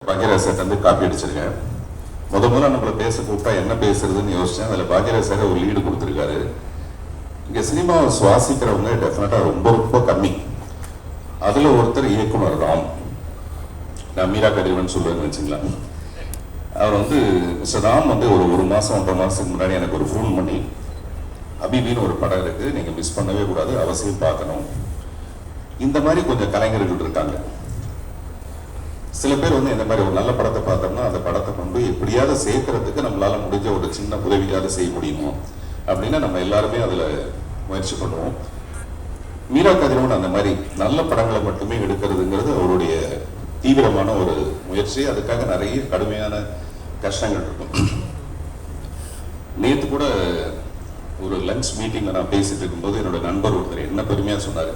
Bhagyaraj sir வந்து copy அடிச்சிருக்கேன். முதல்ல நம்மளை பேச கூப்பிட்டா என்ன பேசுறதுன்னு யோசிச்சேன். அதில் பாக்யராஜ் சார் ஒரு லீடு கொடுத்துருக்காரு. இங்கே சினிமாவை சுவாசிக்கிறவங்க டெஃபினட்டாக ரொம்ப ரொம்ப கம்மி. அதில் ஒருத்தர் இயக்குனர் ராம். நான் மீரா கதிரவன் சொல்லுவேன்னு வச்சுங்களேன். அவர் வந்து மிஸ்டர் ராம் வந்து ஒரு மாதம் 1.5 மாதத்துக்கு முன்னாடி எனக்கு ஒரு ஃபோன் பண்ணி, அபிபின்னு ஒரு படம் இருக்குது, நீங்கள் மிஸ் பண்ணவே கூடாது, அவசியம் பார்க்கணும். இந்த மாதிரி கொஞ்சம் கலைஞர்கள் இருக்காங்க. சில பேர் வந்து இந்த மாதிரி ஒரு நல்ல படத்தை பார்த்தோம்னா அந்த படத்தை கொண்டு எப்படியாவது சேர்க்கறதுக்கு நம்மளால முடிஞ்ச ஒரு சின்ன உதவியாவது செய்ய முடியுமோ அப்படின்னு நம்ம எல்லாருமே அதில் முயற்சி பண்ணுவோம். மீரா கதிரவன் அந்த மாதிரி நல்ல படங்களை மட்டுமே எடுக்கிறதுங்கிறது அவருடைய தீவிரமான ஒரு முயற்சி. அதுக்காக நிறைய கடுமையான கஷ்டங்கள் இருக்கும். நேற்று கூட ஒரு லஞ்ச் மீட்டிங்கில் நான் பேசிட்டு இருக்கும்போது என்னோட நண்பர் ஒருத்தர் என்ன பெருமையாக சொன்னார்,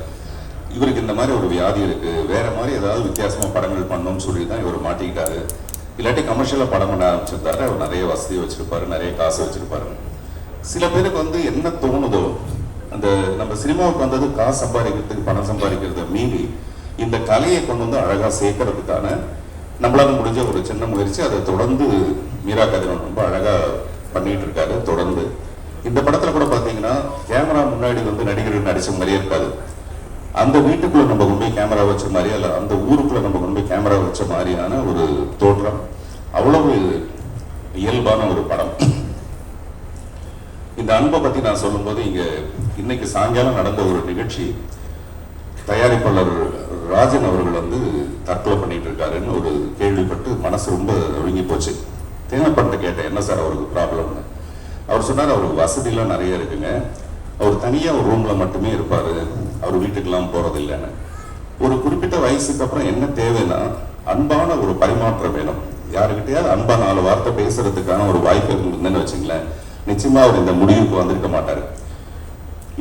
இவருக்கு இந்த மாதிரி ஒரு வியாதி இருக்கு, வேற மாதிரி ஏதாவது வித்தியாசமா படங்கள் பண்ணணும்னு சொல்லி தான் இவர் மாட்டிக்கிட்டாரு. இல்லாட்டி கமர்ஷியலா படம் பண்ண ஆரம்பிச்சிருந்தாரு. அவர் நிறைய வசதி வச்சிருப்பாரு, நிறைய காசு வச்சிருப்பாரு. சில பேருக்கு வந்து என்ன தோணுதோ, அந்த நம்ம சினிமாவுக்கு வந்தது காசு சம்பாதிக்கிறதுக்கு, பணம் சம்பாதிக்கிறத மீறி இந்த கலையை கொண்டு வந்து அழகா சேர்க்கறதுக்கான நம்மளால முடிஞ்ச ஒரு சின்ன முயற்சி. அதை தொடர்ந்து மீரா கதிரவன் ரொம்ப அழகா பண்ணிட்டு இருக்காரு. தொடர்ந்து இந்த படத்துல கூட பாத்தீங்கன்னா கேமரா முன்னாடி வந்து நடிகர்கள் நடிச்ச மாதிரியே இருக்காது. அந்த வீட்டுக்குள்ள நம்ம கொண்டு போய் கேமரா வச்ச மாதிரி, அல்ல அந்த ஊருக்குள்ள நம்ம கொண்டு போய் கேமரா வச்ச மாதிரியான ஒரு தோற்றம். அவ்வளவு இயல்பான ஒரு படம். இந்த அன்பை பத்தி நான் சொல்லும்போது, இன்னைக்கு சாயங்காலம் நடந்த ஒரு நிகழ்ச்சி, தயாரிப்பாளர் ராஜன் அவர்கள் வந்து தற்கொலை பண்ணிட்டு இருக்காருன்னு ஒரு கேள்விப்பட்டு மனசு ரொம்ப ஒழுங்கி போச்சு. தேவைப்பட்டு கேட்டேன், என்ன சார் அவருக்கு ப்ராப்ளம்னு. அவர் சொன்னார், அவருக்கு வசதியெல்லாம் நிறைய இருக்குங்க, அவர் தனியாக ஒரு ரூமில் மட்டுமே இருப்பார், அவர் வீட்டுக்கெல்லாம் போகிறது இல்லைன்னு. ஒரு குறிப்பிட்ட வயசுக்கு அப்புறம் என்ன தேவைன்னா, அன்பான ஒரு பரிமாற்றம் வேணும். யாருக்கிட்டையாவது அன்பா 4 வார்த்தை பேசுறதுக்கான ஒரு வாய்ப்பு இருந்ததுன்னு வச்சுங்களேன், நிச்சயமா அவர் இந்த முடிவுக்கு வந்திருக்க மாட்டார்.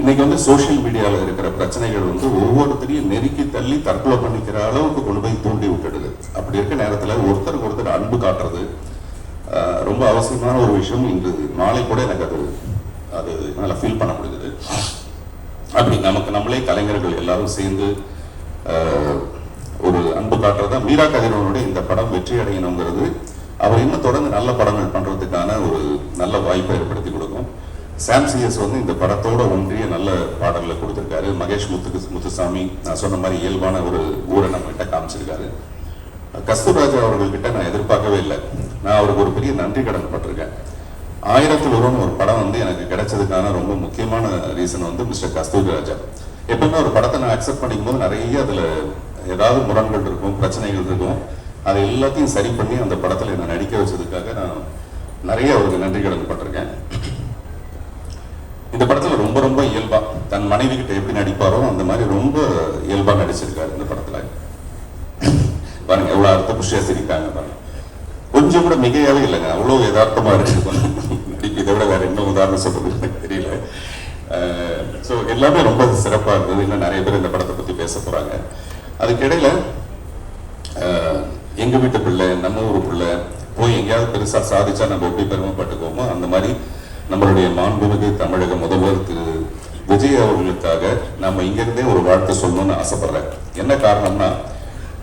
இன்னைக்கு வந்து சோசியல் மீடியாவில் இருக்கிற பிரச்சனைகள் வந்து ஒவ்வொருத்தரையும் நெருக்கி தள்ளி தற்கொலை பண்ணிக்கிற அளவுக்கு கொண்டு போய் தூண்டி விட்டுடுது. அப்படி இருக்க நேரத்தில் ஒருத்தருக்கு ஒருத்தர் அன்பு காட்டுறது ரொம்ப அவசியமான ஒரு விஷயம். இன்று நாளை கூட எனக்கு அது நல்லா ஃபீல் பண்ண முடியுது. அப்படி நமக்கு நம்மளே கலைஞர்கள் எல்லாரும் சேர்ந்து ஒரு அன்பு காட்டுறதா மீரா கதிரவனுடைய இந்த படம் வெற்றி அடையணுங்கிறது அவர் இன்னும் தொடர்ந்து நல்ல படங்கள் பண்றதுக்கான ஒரு நல்ல வாய்ப்பை ஏற்படுத்தி கொடுக்கும். சாம் சிஎஸ் வந்து இந்த படத்தோட ஒன்றிய நல்ல பாடல்களை கொடுத்துருக்காரு. மகேஷ் முத்துசாமி நான் சொன்ன மாதிரி இயல்பான ஒரு ஊரை நம்ம கிட்ட காமிச்சிருக்காரு. கஸ்தூர்ராஜா அவர்கள்கிட்ட நான் எதிர்பார்க்கவே இல்லை. நான் அவருக்கு ஒரு பெரிய நன்றி கடன் பட்டிருக்கேன். 1000ல் ஒருவன் ஒரு படம் வந்து எனக்கு கிடைச்சதுக்கான ரொம்ப முக்கியமான ரீசன் வந்து மிஸ்டர் கஸ்தூரிராஜா. எப்பவுமே ஒரு படத்தை நான் அக்செப்ட் பண்ணிக்கும் போது நிறைய அதில் ஏதாவது முரண்கள் இருக்கும், பிரச்சனைகள் இருக்கும். அதை எல்லாத்தையும் சரி பண்ணி அந்த படத்தில் என்னை நடிக்க வச்சதுக்காக நான் நிறைய அவருக்கு நன்றி கடன் பட்டிருக்கேன். இந்த படத்தில் ரொம்ப ரொம்ப இயல்பா தன் மனைவி கிட்ட எப்படி நடிப்பாரோ அந்த மாதிரி ரொம்ப இயல்பா நடிச்சிருக்காரு இந்த படத்துல. பாருங்க எவ்வளவு அர்த்த புஷ்டியா சிரிக்காங்க பாருங்க. கொஞ்சம் கூட மிகையாவே இல்லைங்க, அவ்வளவு யதார்த்தமா இருக்கு நடிப்பு. இதை விட வேற என்ன உதாரணம் சொல்றது எனக்கு தெரியல. ஸோ எல்லாமே ரொம்ப சிறப்பா இருந்தது. இன்னும் நிறைய பேர் இந்த படத்தை பத்தி பேச போறாங்க. அதுக்கிடையில எங்க வீட்டு பிள்ளை, நம்ம ஊர் பிள்ளை போய் எங்கேயாவது பெருசா சாதிச்சா நம்ம எப்படி பெருமைப்பட்டுக்கோமோ அந்த மாதிரி நம்மளுடைய மாண்புமிகு தமிழக முதல்வர் திரு விஜய் அவர்களுக்காக நம்ம இங்கிருந்தே ஒரு வாழ்த்து சொல்லணும்னு ஆசைப்படுறேன். என்ன காரணம்னா,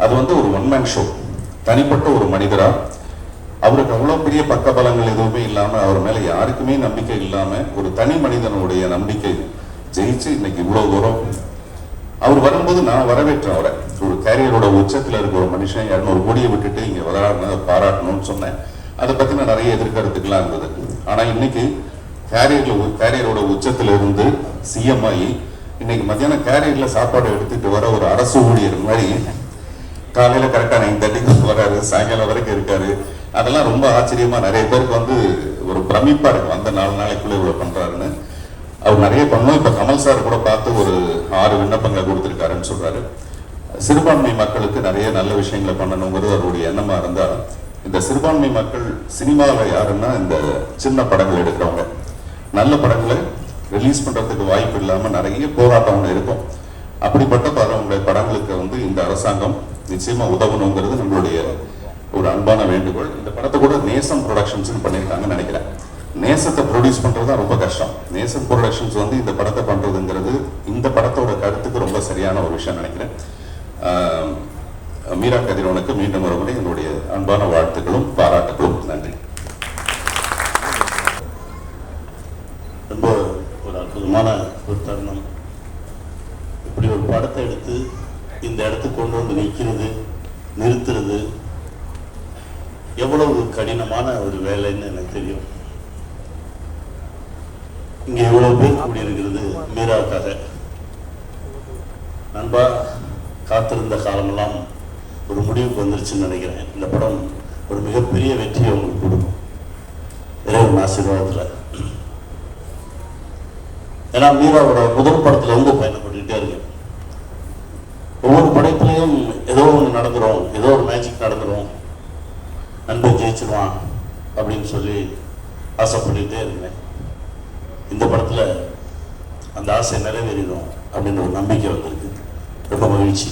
அது வந்து ஒரு ஒன்மேன் ஷோ. தனிப்பட்ட ஒரு மனிதரா அவருக்கு அவ்வளவு பெரிய பக்கபலங்கள் எதுவுமே இல்லாம, அவர் மேல யாருக்குமே நம்பிக்கை இல்லாம, ஒரு தனி மனிதனுடைய நம்பிக்கை ஜெயிச்சு இன்னைக்கு இவ்வளவு தூரம் அவர் வரும்போது நான் வரவேற்றேன் அவரை. ஒரு கேரியரோட உச்சத்துல இருக்க ஒரு மனுஷன் 200 கோடியை விட்டுட்டு இங்க வராருன்னு பாராட்டணும்னு சொன்னேன். அதை பத்தின நிறைய எதிர்கருத்துக்கெல்லாம் இருந்தது. ஆனா இன்னைக்கு கேரியரோட உச்சத்துல இருந்து சிஎம் ஆகி இன்னைக்கு மத்தியானம் கேரியர்ல சாப்பாடு எடுத்துட்டு வர ஒரு அரசு ஊழியர் மாதிரி காலையில கரெக்டா 9:30 வராரு, சாயங்காலம் வரைக்கும் இருக்காரு. அதெல்லாம் ரொம்ப ஆச்சரியமா நிறைய பேருக்கு வந்து ஒரு பிரமிப்பா இருக்கும், அந்த 4 நாளைக்குள்ள இவ்வளவு பண்றாருன்னு. அவர் நிறைய பண்ணும். இப்ப கமல் சார் கூட பார்த்து ஒரு 6 விண்ணப்பங்களை கொடுத்திருக்காருன்னு சொல்றாரு. சிறுபான்மை மக்களுக்கு நிறைய நல்ல விஷயங்களை பண்ணணுங்கிறது அவருடைய எண்ணமா இருந்தா, இந்த சிறுபான்மை மக்கள் சினிமாவில் யாருன்னா இந்த சின்ன படங்கள் எடுக்கிறவங்க, நல்ல படங்களை ரிலீஸ் பண்றதுக்கு வாய்ப்பு இல்லாம நிறைய போராட்டம் இருக்கும். அப்படிப்பட்ட படங்களுக்கு வந்து இந்த அரசாங்கம் நிச்சயமா உதவணுங்கிறது நம்மளுடைய ஒரு அன்பான வேண்டுகோள். இந்த படத்தை கூட நேசம் ப்ரொடக்ஷன்ஸ் பண்ணியிருக்காங்கன்னு நினைக்கிறேன். நேசத்தை ப்ரொடியூஸ் பண்றதுதான் ரொம்ப கஷ்டம். நேசம் ப்ரொடக்ஷன்ஸ் வந்து இந்த படத்தை பண்றதுங்கிறது இந்த படத்தோட கருத்துக்கு ரொம்ப சரியான ஒரு விஷயம் நினைக்கிறேன். மீரா கதிரவனுக்கு மீண்டும் ஒருமுறை என்னுடைய அன்பான வாழ்த்துக்களும் பாராட்டுகளும். நன்றி. ரொம்ப ஒரு அற்புதமான ஒரு தருணம். இப்படி ஒரு படத்தை எடுத்து இந்த இடத்துக்கு கொண்டு வந்து நிறுத்துறது எவ்வளவு கடினமான ஒரு வேலைன்னு எனக்கு தெரியும். இங்கே எவ்வளவு பேர் கூடியிருக்கிறது மீராவுக்காக. நண்பா, காத்திருந்த காலமெல்லாம் ஒரு முடிவுக்கு வந்துருச்சுன்னு நினைக்கிறேன். இந்த படம் ஒரு மிகப்பெரிய வெற்றியை உங்களுக்கு கொடுக்கும், இறைவன் ஆசீர்வாதத்தில். ஏன்னா மீராவோட முதல் படத்துல வந்து பயணப்பட்டுக்கிட்டே இருக்கு. ஒவ்வொரு படைப்புலையும் ஏதோ ஒன்று நடந்துடும், ஏதோ ஒரு மேஜிக் நடந்துடும், நண்பன் ஜெயிச்சிருவான் அப்படின்னு சொல்லி ஆசைப்பட்டுக்கிட்டே இருக்கேன். இந்த படத்துல அந்த ஆசை நிறைவேறிடும் அப்படின்னு ஒரு நம்பிக்கை வந்திருக்கு. ரொம்ப மகிழ்ச்சி.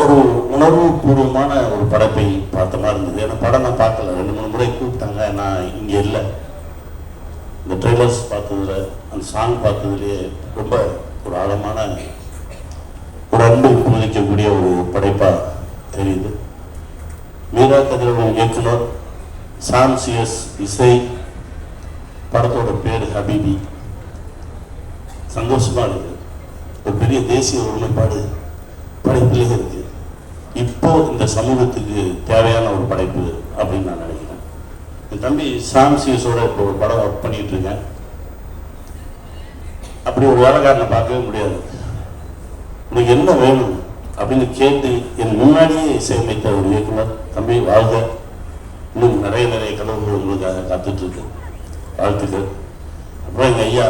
ஒரு உணர்வு பூர்வமான ஒரு படைப்பை பார்த்த மாதிரி இருந்தது. ஏன்னா படம் நான் பார்க்கல, 2-3 முறை கூப்பிட்டாங்க, நான் இங்கே இல்லை. இந்த ட்ரெய்லர்ஸ் பார்த்ததுல, அந்த சாங் பார்த்ததுலேயே ரொம்ப ஒரு ஆழமான ஒரு அன்பை புதுக்கக்கூடிய ஒரு படைப்பாக தெரியுது. மீரா கதிரவன் இயக்குனர், சாம் சிஎஸ் இசை, படத்தோட பேர் ஹபீபி. சந்தோஷமா இருக்கு. ஒரு பெரிய தேசிய ஒருமைப்பாடு படைப்பிலே இருக்கு. இப்போ இந்த சமூகத்துக்கு தேவையான ஒரு படைப்பு அப்படின்னு நான் நினைக்கிறேன். என் தம்பி சாம் சிஎஸோட இப்போ ஒரு படம் ஒர்க் பண்ணிட்டு இருக்கேன். அப்படி ஒரு வேலைக்காரனை பார்க்கவே முடியாது. உனக்கு என்ன வேணும் அப்படின்னு கேட்டு என் முன்னாடியே இசையமைத்த ஒரு இயக்குனர். தம்பி வாழ்க, இன்னும் நிறைய கனவுகள் உங்களுக்காக காத்துட்டு இருக்கு. வாழ்த்துக்கள். அப்புறம் எங்க ஐயா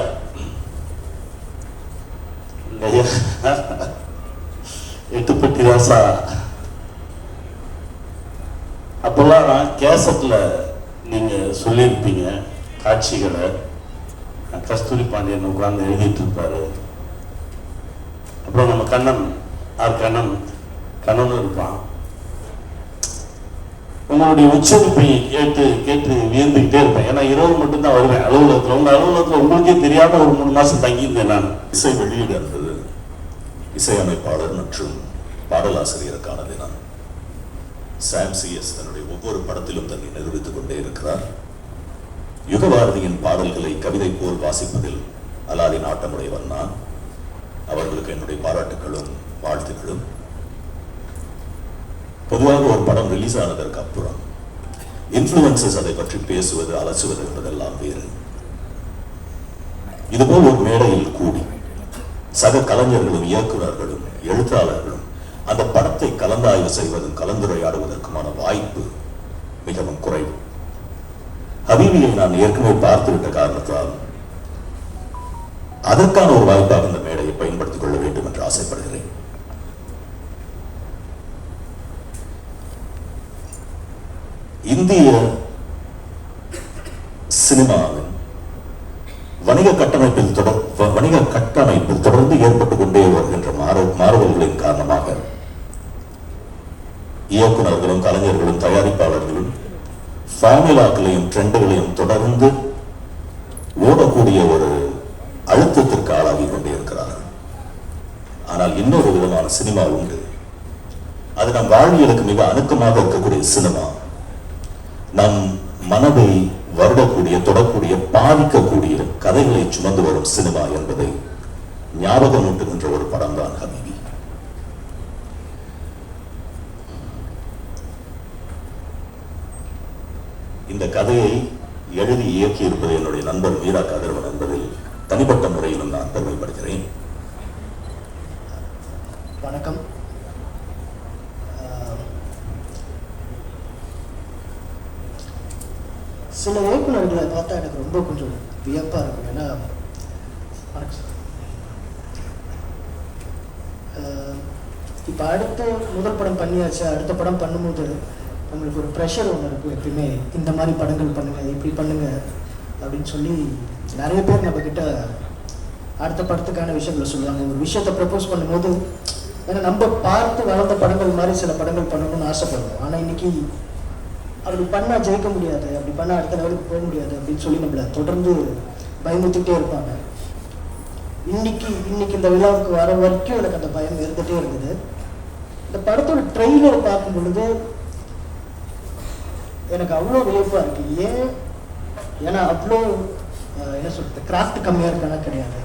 எட்டுப்பட்டி ராசா, அப்பெல்லாம் கேசட்ல நீங்க சொல்லியிருப்பீங்க காட்சிகளை. கஸ்தூரி பாண்டியன் உட்கார்ந்து எழுதிட்டு இருப்பாரு. அப்புறம் நம்ம கண்ணன் கண்ணன் இருப்பான். உங்களுடைய உச்சரிப்பை கேட்டு வியந்துக்கிட்டே இருப்பேன். ஏன்னா இரவு மட்டும்தான் வருவேன் அலுவலகத்தில். உங்க அலுவலகத்தில் உங்களுக்கே தெரியாத ஒரு 3 மாசம் தங்கியிருந்தேன் நான். இசை வெளியீடு என்பது இசையமைப்பாளர் மற்றும் பாடலாசிரியருக்கான தினம். சாம் சிஎஸ் தன்னுடைய ஒவ்வொரு படத்திலும் தன்னை நிரூபித்துக் கொண்டே இருக்கிறார். யுகபாரதியின் பாடல்களை கவிதை போல் வாசிப்பதில் அலாதி நாட்டமுடையவன் நான். அவர்களுக்கு என்னுடைய பாராட்டுகளும் வாழ்த்துக்களும். பொதுவாக ஒரு படம் ரிலீஸ் ஆனதற்கு அப்புறம் இன்ஃப்ளூயன்சஸ் அதை பற்றி பேசுவது, அலசுவது என்பதெல்லாம் வேறு. இதுபோல் ஒரு மேடையில் கூடி சக கலைஞர்களும் இயக்குநர்களும் எழுத்தாளர்களும் அந்த படத்தை கலந்தாய்வு செய்வதும் கலந்துரையாடுவதற்குமான வாய்ப்பு மிகவும் குறைவு. ஹபீபியை நான் ஏற்கனவே பார்த்துவிட்ட காரணத்தால் அதற்கான ஒரு வாய்ப்பாக இந்த மேடையை பயன்படுத்திக் கொள்ள வேண்டும் என்று ஆசைப்படுகிறேன். இந்திய சினிமாவின் வணிக கட்டமைப்பில் தொடர்ந்து ஏற்பட்டுக் கொண்டே வருகின்ற மாறுதல்களின் காரணமாக இயக்குநர்களும் கலைஞர்களும் தயாரிப்பாளர்களும் ஃபார்முலாக்களையும் ட்ரெண்டுகளையும் தொடர்ந்து ஓடக்கூடிய ஒரு அழுத்தத்திற்கு ஆளாகி கொண்டே இருக்கிறார்கள். ஆனால் இன்னொரு விதமான சினிமா உண்டு. அது நம் வாழ்வியலுக்கு மிக அணுக்கமாக இருக்கக்கூடிய சினிமா. நம் மனதை வருடக்கூடிய, தொடக்கூடிய, பாதிக்கக்கூடிய கதைகளை சுமந்து வரும் சினிமா என்பதை ஞாபகம் ஊட்டுகின்ற ஒரு படம் தான் ஹபீபி. இந்த கதையை எழுதி இயக்கி இருப்பது என்னுடைய நண்பர் மீரா கதிரவன் என்பதில் தனிப்பட்ட முறையிலும் நான் பெருமைப்படுகிறேன். வணக்கம். சில இயக்குநர்களை பார்த்தா எனக்கு ரொம்ப கொஞ்சம் வியப்பாக இருக்கும். ஏன்னா இப்போ அடுத்த முதல் படம் பண்ணியாச்சு, அடுத்த படம் பண்ணும்போது நம்மளுக்கு ஒரு ப்ரெஷர் ஒன்று இருக்கும். எப்பயுமே இந்த மாதிரி படங்கள் பண்ணுங்கள், இப்படி பண்ணுங்க அப்படின்னு சொல்லி நிறைய பேர் நம்மக்கிட்ட அடுத்த படத்துக்கான விஷயங்களை சொல்லுவாங்க. ஒரு விஷயத்தை ப்ரப்போஸ் பண்ணும்போது ஏன்னா நம்ம பார்த்து வளர்ந்த படங்கள் மாதிரி சில படங்கள் பண்ணணும்னு ஆசைப்படுவோம். ஆனால் இன்னைக்கு அப்படி பண்ணால் ஜெயிக்க முடியாது, அப்படி பண்ணால் அடுத்த லெவலுக்கு போக முடியாது அப்படின்னு சொல்லி நம்மளை தொடர்ந்து பயமுறுத்திக்கிட்டே இருப்பாங்க. இன்னைக்கு இந்த விழாவுக்கு வர வரைக்கும் எனக்கு அந்த பயம் இருந்துகிட்டே இருந்தது. இந்த படத்தோட ட்ரெய்லர் பார்க்கும் பொழுது எனக்கு அவ்வளோ வியப்பாக இருக்குது. ஏன்னா அவ்வளோ என்ன சொல்கிறது, கிராஃப்ட் கம்மியாக இருக்கானா கிடையாது,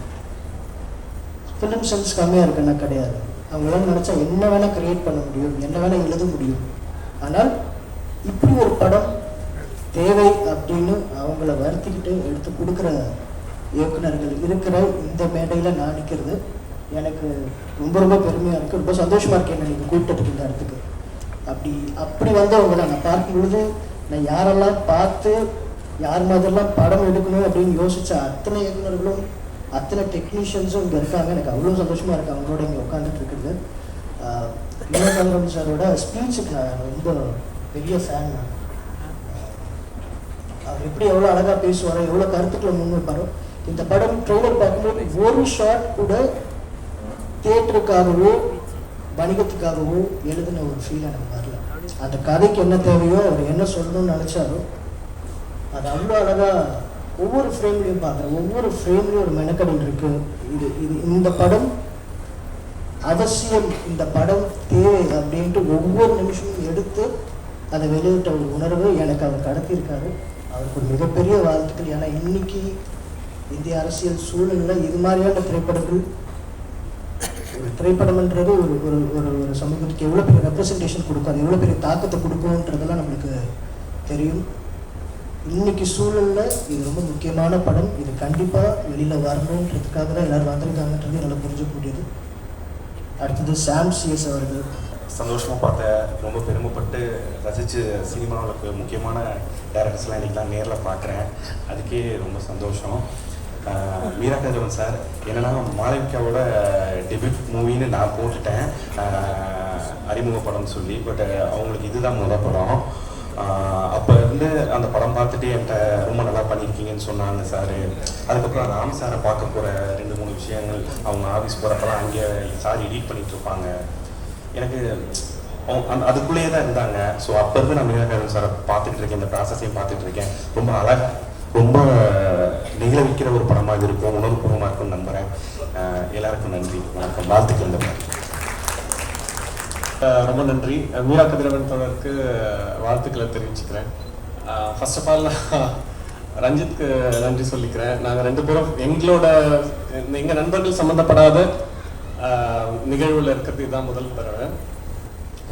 ஃபிலிம் சென்ஸ் கம்மியாக இருக்கானா கிடையாது. அவங்களாம் நினச்சா என்ன வேணால் க்ரியேட் பண்ண முடியும், என்ன வேணால் எழுத முடியும். ஆனால் இப்படி ஒரு படம் தேவை அப்படின்னு அவங்கள வருத்திக்கிட்டு எடுத்து கொடுக்குற இயக்குநர்கள் இருக்கிற இந்த மேடையில் நான் நிற்கிறது எனக்கு ரொம்ப ரொம்ப பெருமையாக இருக்குது. ரொம்ப சந்தோஷமாக இருக்கேன் என்ன நீங்கள் கூப்பிட்டு இந்த இடத்துக்கு. அப்படி வந்தவங்களை நான் பார்க்கும் பொழுது நான் யாரெல்லாம் பார்த்து யார் மாதிரிலாம் படம் எடுக்கணும் அப்படின்னு யோசித்த அத்தனை இயக்குநர்களும் அத்தனை டெக்னீஷியன்ஸும் இங்கே இருக்காங்க. எனக்கு அவ்வளோ சந்தோஷமாக இருக்குது அவங்களோட இங்கே உட்காந்துட்டு இருக்குது. மீனாட்சி சாரோட ஸ்பீச்சுக்கு நான் ரொம்ப பெரிய ஃபேன். நான் அவர் எப்படி எவ்வளோ அழகாக பேசுவாரோ, எவ்வளோ கருத்துக்களை முன்வைப்பாரோ. இந்த படம் ட்ரெய்லர் பார்க்கும்போது ஒரு ஷாட் கூட தியேட்டருக்காகவோ வணிகத்துக்காகவோ எழுதின ஒரு ஃபீல் எனக்கு வரல. அந்த கதைக்கு என்ன தேவையோ அவர் என்ன சொல்லணும்னு நினச்சாரோ அது அவ்வளோ அழகாக ஒவ்வொரு ஃப்ரேம்லையும் பார்க்குறேன். ஒவ்வொரு ஃப்ரேம்லேயும் ஒரு மெனக்கடல் இருக்குது. இந்த படம் அவசியம், இந்த படம் தேவை அப்படின்ட்டு ஒவ்வொரு நிமிஷமும் எடுத்து அதை வெளியிட்ட ஒரு உணர்வு எனக்கு அவர் கடத்தியிருக்காரு. அவருக்கு ஒரு மிகப்பெரிய வாழ்த்துக்கள். ஏன்னா இன்னைக்கு இந்திய அரசியல் சூழ்நிலை இது மாதிரியான திரைப்படங்கள், ஒரு திரைப்படம்ன்றது ஒரு ஒரு ஒரு ஒரு சமூகத்துக்கு எவ்வளோ பெரிய ரெப்ரசன்டேஷன் கொடுக்கும், அது எவ்வளோ பெரிய தாக்கத்தை கொடுக்கும்ன்றதெல்லாம் நம்மளுக்கு தெரியும். இன்னைக்கு சூழலில் இது ரொம்ப முக்கியமான படம். இது கண்டிப்பாக வெளியில் வரணுன்றதுக்காக தான் எல்லோரும் வந்திருக்காங்கன்றது நல்லா புரிஞ்சக்கூடியது. அடுத்தது சாம் சிஎஸ் அவர்கள். சந்தோஷமாக பார்த்தேன், ரொம்ப பெருமைப்பட்டு ரசித்து சினிமாவில் முக்கியமான டேரக்டர்ஸ்லாம் இன்றைக்கி தான் நேரில் பார்க்குறேன். அதுக்கே ரொம்ப சந்தோஷம். மீரா கதிரவன் சார் என்னென்னா மாளவிகாவோட டெபியூட் மூவின்னு நான் போட்டுட்டேன் அறிமுக படம்னு சொல்லி. பட் அவங்களுக்கு இதுதான் முதல் படம். அப்போ இருந்து அந்த படம் பார்த்துட்டு என்கிட்ட ரொம்ப நல்லா பண்ணியிருக்கீங்கன்னு சொன்னாங்க சார். அதுக்கப்புறம் ராம் சாரை பார்க்க போகிற 2-3 விஷயங்கள், அவங்க ஆஃபீஸ் போகிறப்பெல்லாம் அங்கே சார் எடிட் பண்ணிகிட்டு இருப்பாங்க. எனக்கு அதுக்குள்ளேயே தான் இருந்தாங்க. ஸோ அப்போ இருந்து நான் மீனாகரன் சாரை பார்த்துட்டு இருக்கேன், இந்த ப்ராசஸையும் பார்த்துட்டு இருக்கேன். ரொம்ப அழகாக, ரொம்ப நிகழ வைக்கிற ஒரு படமாக இருக்கும், உணர்வுபூர்வமாக இருக்கும்னு நம்புகிறேன். எல்லாருக்கும் நன்றி, வணக்கம், வாழ்த்துக்கள். இந்த மாதிரி ரொம்ப நன்றி. மீரா கதிரவன் தோழருக்கு வாழ்த்துக்களை தெரிவிச்சுக்கிறேன். ஃபர்ஸ்ட் ஆஃப் ஆல் ரஞ்சித்க்கு நன்றி சொல்லிக்கிறேன். நாங்கள் 2 பேரும் எங்கள் நண்பர்கள் சம்மந்தப்படாத நிகழ்வில் இருக்கிறது இதுதான் முதல் தடவை.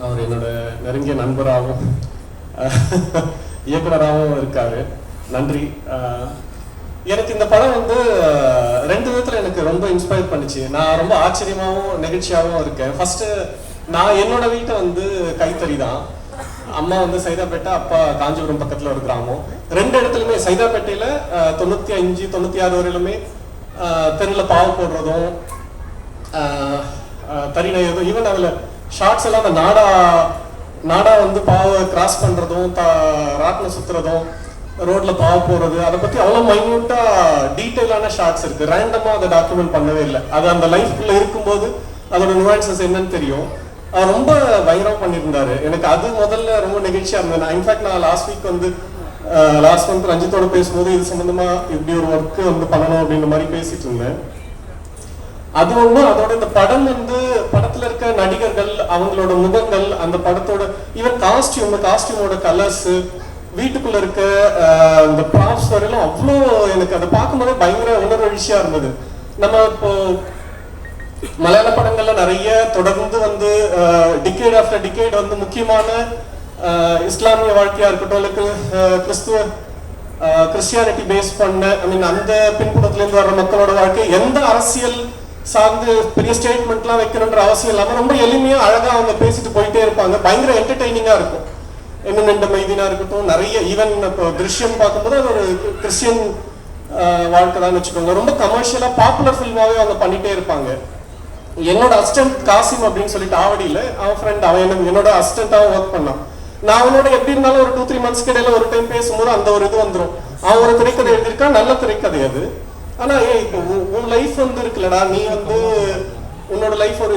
அவர் என்னோட நெருங்கிய நண்பராகவும் இயக்குனராகவும் இருக்காரு. நன்றி. எனக்கு இந்த படம் 2 விதத்தில் எனக்கு ரொம்ப இன்ஸ்பயர் பண்ணிச்சு. நான் ரொம்ப ஆச்சரியமாகவும் நெகிழ்ச்சியாகவும் இருக்கேன். ஃபர்ஸ்ட், நான் என்னோட வீட்டை கைத்தறி தான். அம்மா சைதாப்பேட்டை, அப்பா காஞ்சிபுரம் பக்கத்தில் ஒரு கிராமம். 2 இடத்துலையுமே சைதாப்பேட்டையில் 95, 96 வரையிலுமே தெருவில் பாவு போடுறதும் தறி நெய்யதும், ஈவன் அதில் ஷார்ட்ஸ் எல்லாம் அந்த நாடா பாவை கிராஸ் பண்ணுறதும் ராட்டில் சுற்றுறதும் ரோட்ல பாவ போறது, அதை பற்றி அவ்வளோ மைன்யூட்டாக டீட்டெயிலான ஷார்ட்ஸ் இருக்குது. ரேண்டமாக அதை டாக்குமெண்ட் பண்ணவே இல்லை. அது அந்த லைஃப்குள்ளே இருக்கும்போது அதோட நுவான்சஸ் என்னன்னு தெரியும். ரொம்ப பயங்கரமாக பண்ணியிருந்தாரு. எனக்கு அது முதல்ல ரொம்ப நெகிழ்ச்சியாக இருந்தது. இன்ஃபேக்ட் நான் லாஸ்ட் மந்த் ரஞ்சித்தோட பேசும்போது இது சம்மந்தமா இப்படி ஒரு ஒர்க்கு பண்ணணும் அப்படின்ற மாதிரி பேசிட்டு இருந்தேன். அது ஒண்ணு. அதோட இந்த படம் படத்துல இருக்க நடிகர்கள், அவங்களோட முகங்கள், அந்த படத்தோட ஈவன் காஸ்டியூமோட கலர்ஸ், வீட்டுக்குள்ள இருக்க இந்த ப்ராப்ஸ் வரையிலும் அவ்வளோ எனக்கு அதை பார்க்கும்போதே பயங்கர உணர்வெழுச்சியா இருந்தது. நம்ம இப்போ மலையாள படங்கள்ல நிறைய தொடர்ந்து டிகேட் ஆஃப்டர் டிகேட் முக்கியமான இஸ்லாமிய வாழ்க்கையா இருக்கட்டும், இல்லை கிறிஸ்டியானிட்டி பேஸ் பண்ண அந்த பின்புலத்துல இருந்து வர்ற மக்களோட வாழ்க்கை எந்த அரசியல் சார்ந்து பெரிய ஸ்டேட்மெண்ட்லாம் வைக்கணுன்ற அவசியம் இல்லாம ரொம்ப எளிமையா அழகா அவங்க பேசிட்டு போயிட்டே இருப்பாங்க. பயங்கர என்டர்டெய்னிங்கா இருக்கும். என்ன மைதினா இருக்கட்டும், நிறைய ஈவன் இப்போ திருஷ்யம் பார்க்கும்போது அது ஒரு கிறிஸ்டியன் வாழ்க்கை தான் வச்சுக்கோங்க. ரொம்ப கமர்ஷியலா பாப்புலர் ஃபில்மாவே அவங்க பண்ணிட்டே இருப்பாங்க. என்னோட அசிஸ்டன்ட் காசிம் அப்படின்னு சொல்லிட்டு ஆவடியில அவன் ஃப்ரெண்ட், அவன் என்னோட அசிஸ்டன்டாவும் ஒர்க் பண்ணான். நான் அவனோட எப்படி இருந்தாலும் ஒரு 2-3 மந்த்ஸ் இடையில ஒரு டைம் பேசும்போது அந்த ஒரு இது வந்துடும். அவன் ஒரு திரைக்கதை எழுதியிருக்கான், நல்ல திரைக்கதை அது. ஆனா இப்போ உன் லைஃப் இருக்குல்லடா, நீ உன்னோட லைஃப் ஒரு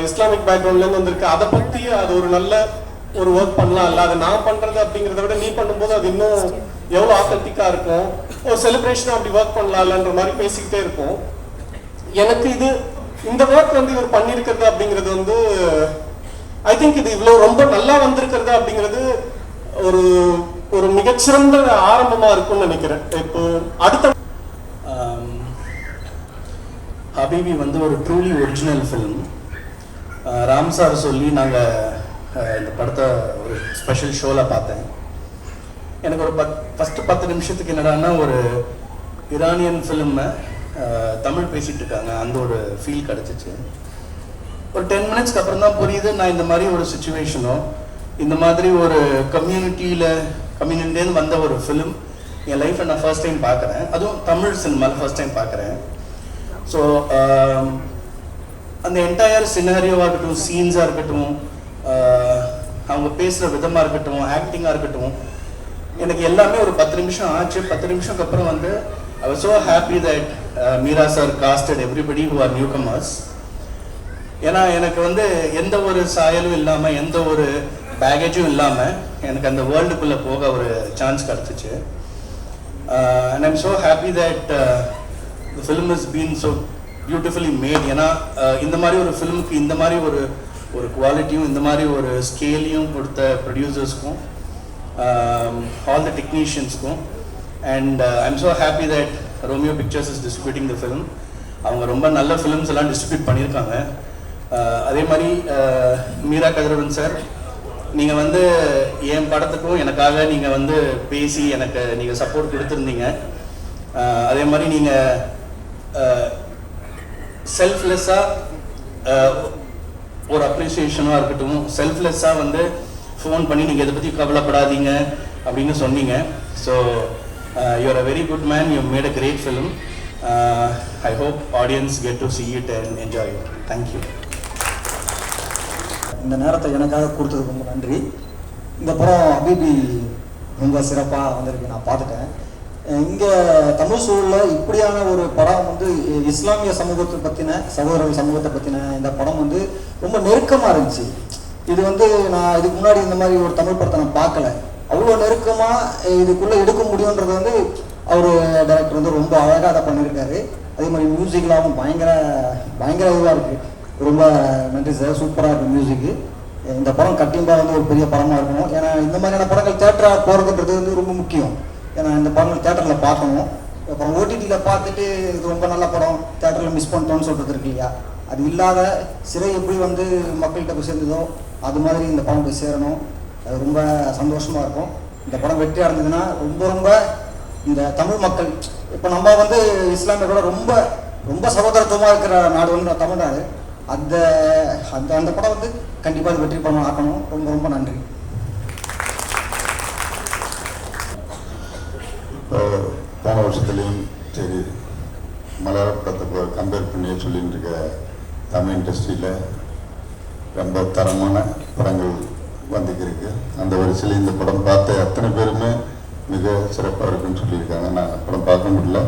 இஸ்லாமிக் பேக்ரவுண்ட்ல இருந்து வந்திருக்கு, அதை பத்தி அது ஒரு நல்ல ஒரு ஒர்க் பண்ணலாம் இல்ல, அதை நான் பண்றது அப்படிங்கிறத விட நீ பண்ணும்போது அது இன்னும் எவ்வளவு ஆத்தென்டிக்கா இருக்கும், ஒரு செலிப்ரேஷன் அப்படி ஒர்க் பண்ணலாம்ன்ற மாதிரி பேசிக்கிட்டே இருக்கும். எனக்கு இது இந்த ஒர்க் வந்து இவர் பண்ணியிருக்கிறது அப்படிங்கிறது வந்து ஐ திங்க் இது இவ்வளோ ரொம்ப நல்லா வந்திருக்கிறது அப்படிங்கிறது ஒரு ஒரு மிகச்சிறந்த ஆரம்பமாக இருக்கும்னு நினைக்கிறேன். இப்போ அடுத்த ஹபீபி வந்து ஒரு truly original film. Ram sir சொல்லி நாங்கள் இந்த படத்தை ஒரு ஸ்பெஷல் ஷோவில் பார்த்தேன். எனக்கு ஒரு ஃபஸ்ட்டு 10 நிமிஷத்துக்கு என்னடான்னா ஒரு ஈரானியன் ஃபிலிமை தமிழ் பேசிகிட்டு இருக்காங்க அந்த ஒரு ஃபீல் கிடச்சிச்சு. ஒரு 10 மினிட்ஸ்க்கு அப்புறம் தான் புரியுது நான் இந்த மாதிரி ஒரு சுச்சுவேஷனோ இந்த மாதிரி ஒரு கம்யூனிட்டிலேருந்து வந்த ஒரு ஃபிலிம் என் லைஃப்பில் நான் ஃபர்ஸ்ட் டைம் பார்க்குறேன். அதுவும் தமிழ் சினிமாவில் ஃபர்ஸ்ட் டைம் பார்க்குறேன். ஸோ அந்த என்டையர் சினாரியோவாக இருக்கட்டும், சீன்ஸாக இருக்கட்டும், அவங்க பேசுகிற விதமாக இருக்கட்டும், ஆக்டிங்காக இருக்கட்டும், எனக்கு எல்லாமே ஒரு 10 நிமிஷம் ஆச்சு. 10 நிமிஷத்துக்கு அப்புறம் வந்து I was so happy that Meera sir casted everybody who are newcomers. ஏன்னா எனக்கு வந்து எந்த ஒரு சாயலும் இல்லாமல் எந்த ஒரு பேகேஜும் இல்லாமல் எனக்கு அந்த வேர்ல்டுக்குள்ளே போக ஒரு சான்ஸ் கிடச்சிச்சு. and I'm so happy that the film has been so beautifully made. ஏன்னா இந்த மாதிரி ஒரு ஃபிலிமுக்கு இந்த மாதிரி ஒரு குவாலிட்டியும் இந்த மாதிரி ஒரு ஸ்கேலையும் கொடுத்த ப்ரொடியூசர்ஸ்க்கும் all the techniciansக்கும் and I'm so happy that Romeo Pictures is distributing the film. அவங்க ரொம்ப நல்ல ஃபிலிம்ஸ் எல்லாம் டிஸ்ட்ரிபியூட் பண்ணியிருக்காங்க. அதே மாதிரி மீரா கதிரவன் சார், நீங்கள் வந்து என் படத்துக்கும் எனக்காக நீங்கள் வந்து பேசி எனக்கு நீங்கள் சப்போர்ட் கொடுத்துருந்தீங்க. அதே மாதிரி நீங்கள் செல்ஃப்லெஸ்ஸாக ஒரு அப்ரிசியேஷனாக இருக்கட்டும், செல்ஃப்லெஸ்ஸாக வந்து ஃபோன் பண்ணி நீங்கள் இதை பற்றி கவலைப்படாதீங்க அப்படின்னு சொன்னீங்க. So you are a very good man, you made a great film. I hope audience get to see it and enjoy it. Thank you. இந்த நேரத்தை எனக்காக கொடுத்ததுக்கு ரொம்ப நன்றி. இந்த படம் ஹபீபி ரொம்ப சிறப்பாக வந்திருக்கு, நான் பார்த்துட்டேன். இங்கே தமிழ் சூழலில் இப்படியான ஒரு படம் வந்து இஸ்லாமிய சமூகத்தை பற்றின, சகோதரர்கள் சமூகத்தை பற்றின இந்த படம் வந்து ரொம்ப நெருக்கமாக இருந்துச்சு. இது வந்து நான் இதுக்கு முன்னாடி இந்த மாதிரி ஒரு தமிழ் படத்தை நான் பார்க்கல. அவ்வளோ நெருக்கமாக இதுக்குள்ளே எடுக்க முடியுன்றது வந்து அவர் டைரக்டர் வந்து ரொம்ப அழகாக அதை பண்ணியிருக்காரு. அதே மாதிரி மியூசிக்லாகவும் பயங்கர இதுவாக இருக்குது. ரொம்ப நன்றி சார், சூப்பராக இருக்குது மியூசிக்கு. இந்த படம் கண்டிப்பாக வந்து ஒரு பெரிய படமாக இருக்கணும். ஏன்னா இந்த மாதிரியான படங்கள் தேட்டராக போகிறதுன்றது வந்து ரொம்ப முக்கியம். ஏன்னா இந்த படங்கள் தேட்டரில் பார்க்கணும். அப்புறம் ஓடிடியில் பார்த்துட்டு இது ரொம்ப நல்ல படம் தேட்டரில் மிஸ் பண்ணிட்டோன்னு சொல்கிறது இருக்கு இல்லையா, அது இல்லாத சிறை எப்படி வந்து மக்கள்கிட்ட போய் சேர்ந்ததோ அது மாதிரி இந்த படம் போய் சேரணும். அது ரொம்ப சந்தோஷமாக இருக்கும். இந்த படம் வெற்றி அடைஞ்சதுன்னா ரொம்ப இந்த தமிழ் மக்கள், இப்போ நம்ம வந்து இஸ்லாமியர்களோட ரொம்ப ரொம்ப சகோதரத்துவமாக இருக்கிற நாடு வந்து தமிழ்நாடு. அந்த அந்த அந்த படம் வந்து கண்டிப்பாக அது வெற்றி படம் ஆக்கணும். ரொம்ப நன்றி. இப்போ போன வருஷத்துலேயும் சரி மலையாள படத்தை கம்பேர் பண்ணி சொல்லிட்டு இருக்க தமிழ் இண்டஸ்ட்ரியில் ரொம்ப தரமான படங்கள் வந்துக்கிருக்கு. அந்த வரிசையில் இந்த படம் பார்த்த அத்தனை பேருமே மிக சிறப்பாக இருக்குன்னு சொல்லியிருக்காங்க. நான் படம் பார்க்க முடியல,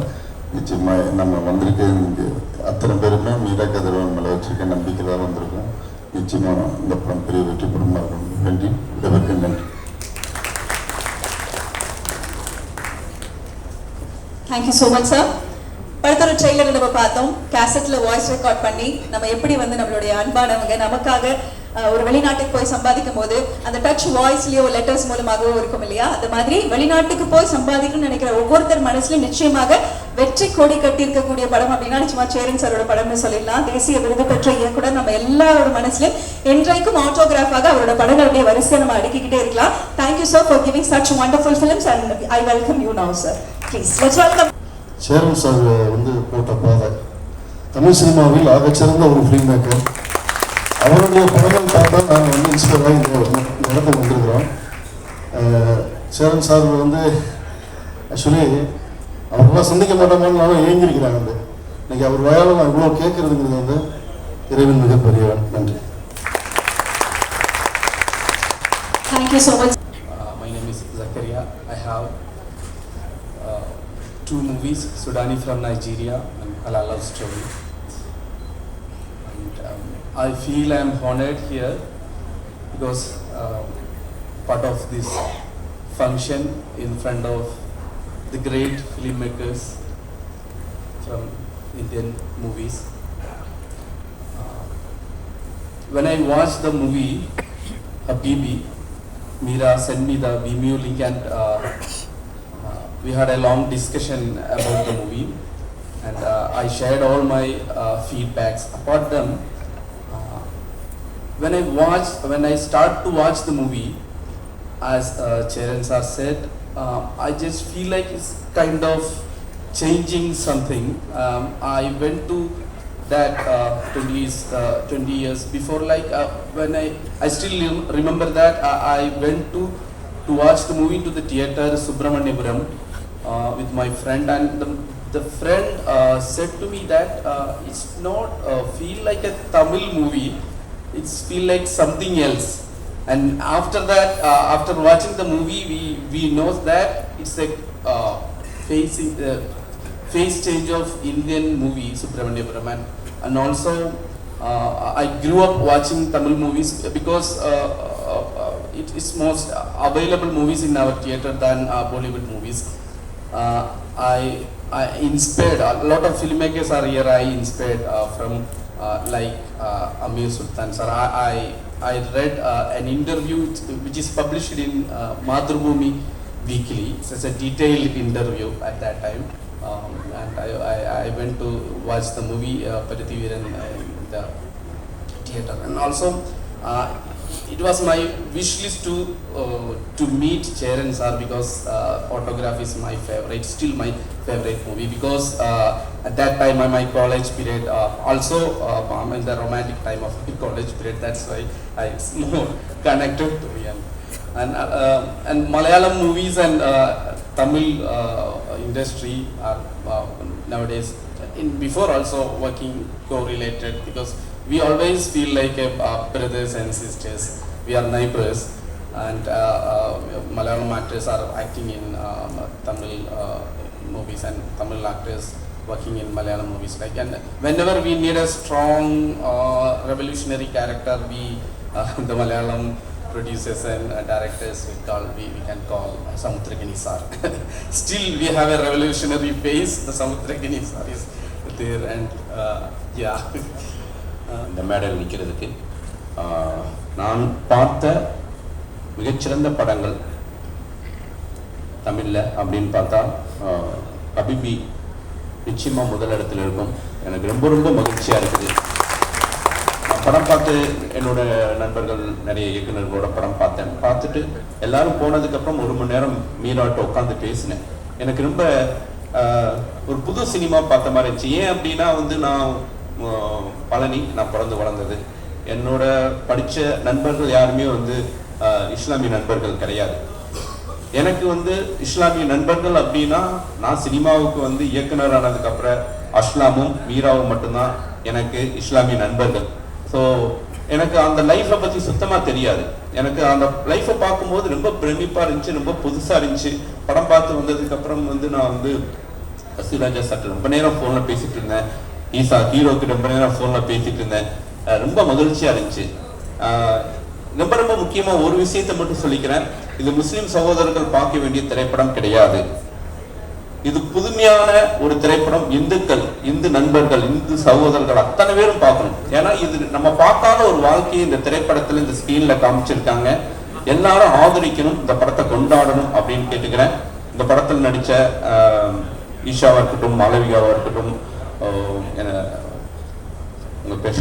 நிச்சயமாக நம்ம வந்திருக்க இங்கே அத்தனை பேருமே மீரா கதிரவன் மேலே வச்சுருக்க நம்பிக்கை தான் வந்திருக்கோம். நிச்சயமாக இந்த படம் பெரிய வெற்றி படமாக இருக்கும். நன்றி, விடைபெறுகிறேன். நன்றி. Thank you so much sir. படத்தோட ட்ரெய்லர் நம்ம பார்த்தோம். கேசட்டில் வாய்ஸ் ரெக்கார்ட் பண்ணி நம்ம எப்படி வந்து நம்மளுடைய அன்பானவங்க நமக்காக ஒரு வெளிநாட்டுக்கு போய் சம்பாதிக்கும் போது அந்த டச் வாய்ஸ்லயோ லெட்டர்ஸ் மூலமாகவோ இருக்கும் இல்லையா, அந்த மாதிரி வெளிநாட்டுக்கு போய் சம்பாதிக்கணும்னு நினைக்கிற ஒவ்வொருத்தர் மனசுலையும் நிச்சயமாக வெற்றி கொடி கட்டி இருக்கக்கூடிய படம் அப்படின்னா நிச்சயமா சேரன் சாரோட படம்னு சொல்லிடலாம். தேசிய விருது பெற்ற இயக்குனர் நம்ம எல்லாரோட மனசுலையும் என்றைக்கும் ஆட்டோகிராஃபாக அவரோட படங்களுடைய வரிசையை நம்ம அடுக்கிக்கிட்டே இருக்கலாம். Thank you sir for giving such wonderful films and I welcome you now sir. Please let's welcome. Cheran sir வந்து போட்ட பாதை தமிழ் சினிமாவில் ஆகச்சிறந்த ஒரு ஃபிலிம் மேக்கர். அவருடைய படங்கள் பார்த்தா நாங்கள் வந்து இன்ஸ்பயர் ஆகி இந்த இடத்துக்கு வந்திருக்கிறோம். சேரன் சார் வந்து ஆக்சுவலி அவரெல்லாம் சந்திக்க மாட்டோமான்னு நானும் ஏங்கிருக்கிறாங்க. வந்து இன்னைக்கு அவர் வயால நான் இவ்வளோ கேட்கறதுங்கிறது வந்து இறைவன் மிகப்பெரியவன். நன்றி. Thank you so much. My name is Zakaria. I have 2 movies, Sudani from Nigeria and Halal Love Story. And I feel I am honored here because part of this function in front of the great filmmakers from Indian movies. when I watched the movie Habibi, Meera sent me the Vimeo link, and we had a long discussion about the movie, and I shared all my feedbacks. Apart them, when I start to watch the movie, as Charan sir said, I just feel like it's kind of changing something. I went to that 20 years before, like when I still remember that I went to watch the movie to the theater Subramaniapuram with my friend, and the friend said to me that it's not feel like a Tamil movie, it's feel like something else. And after that, after watching the movie, we know that it's a face change of Indian movie Subramaniapuram, and also I grew up watching Tamil movies because it is most available movies in our theater than Bollywood movies. I inspired, a lot of filmmakers are here, I inspired from like Amir Sultan sir. I read an interview which is published in Madhrubhumi Weekly. It's a detailed interview at that time, and I went to watch the movie Parithiveeran in the theater, and also it was my wish list to meet Charan sir, because Autograph is my favorite, still my favorite movie, because at that time my college period, also I'm in the romantic time of my college period, that's why it's more connected to me. And Malayalam movies and Tamil industry are nowadays, before also working correlated, because we always feel like brothers and sisters, we are neighbors, and Malayalam actors are acting in Tamil movies, and Tamil actors working in Malayalam movies. Like, and whenever we need a strong revolutionary character, we the Malayalam producers and directors we can call Samuthragani sir. Still we have a revolutionary face, the Samuthragani sir is there, and yeah. இந்த மேடையில் நிற்கிறதுக்கு நான் பார்த்த மிகச்சிறந்த படங்கள் தமிழில் அப்படின்னு பார்த்தா ஹபிபி நிச்சயமாக முதலிடத்தில் இருக்கும். எனக்கு ரொம்ப ரொம்ப மகிழ்ச்சியாக இருக்குது. நான் படம் பார்த்து என்னோட நண்பர்கள் நிறைய இயக்குநர்களோட படம் பார்த்துட்டு எல்லாரும் போனதுக்கப்புறம் 1 மணி நேரம் மீராட்ட உட்காந்து பேசினேன். எனக்கு ரொம்ப ஒரு புது சினிமா பார்த்த மாதிரி இருந்துச்சு. ஏன் அப்படின்னா நான் பழனி, நான் பிறந்து வளர்ந்தது, என்னோட படித்த நண்பர்கள் யாருமே இஸ்லாமிய நண்பர்கள் கிடையாது. எனக்கு இஸ்லாமிய நண்பர்கள் அப்படின்னா நான் சினிமாவுக்கு இயக்குனர் ஆனதுக்கப்புறம் அஸ்லாமும் மீராவும் மட்டும்தான் எனக்கு இஸ்லாமிய நண்பர்கள். ஸோ எனக்கு அந்த லைஃப்பை பற்றி சுத்தமாக தெரியாது. எனக்கு அந்த லைஃப்பை பார்க்கும்போது ரொம்ப பிரமிப்பாக இருந்துச்சு, ரொம்ப புதுசாக இருந்துச்சு. படம் பார்த்து வந்ததுக்கப்புறம் நான் சசிராஜா சார் ரொம்ப நேரம் ஃபோனில் பேசிகிட்டு இருந்தேன், ஈசா ஹீரோக்கு ரொம்ப நேரம் ஃபோனில் பேசிகிட்டு இருந்தேன். ரொம்ப மகிழ்ச்சியாக இருந்துச்சு. ரொம்ப ரொம்ப முக்கியமாக ஒரு விஷயத்தை மட்டும் சொல்லிக்கிறேன், இது முஸ்லீம் சகோதரர்கள் பார்க்க வேண்டிய திரைப்படம் கிடையாது. இது புதுமையான ஒரு திரைப்படம். இந்துக்கள், இந்து நண்பர்கள், இந்து சகோதரர்கள் அத்தனை பேரும் பார்க்கணும். ஏன்னா இது நம்ம பார்க்காத ஒரு வாழ்க்கையை இந்த திரைப்படத்தில் இந்த ஸ்க்ரீனில் காமிச்சிருக்காங்க. எல்லாரும் ஆதரிக்கணும், இந்த படத்தை கொண்டாடணும் அப்படின்னு கேட்டுக்கிறேன். இந்த படத்தில் நடித்த ஈஷாவாக இருக்கட்டும், மாளவிகாவாக இருக்கட்டும், உங்கள் பேச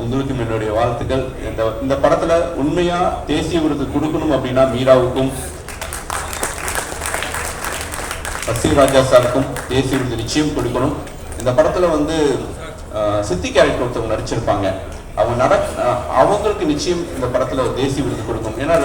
உங்களுக்கும் என்னுடைய வாழ்த்துக்கள். இந்த படத்துல உண்மையா தேசிய விருது கொடுக்கணும் அப்படின்னா மீராவுக்கும் சசிராஜா சாருக்கும் தேசிய விருது நிச்சயம் கொடுக்கணும். இந்த படத்துல சித்தி கேரக்டர் ஒருத்தவங்க நடிச்சிருப்பாங்க, அவங்களுக்கு நிச்சயம் இந்த படத்துல தேசிய விருது கொடுக்கும். ஏன்னா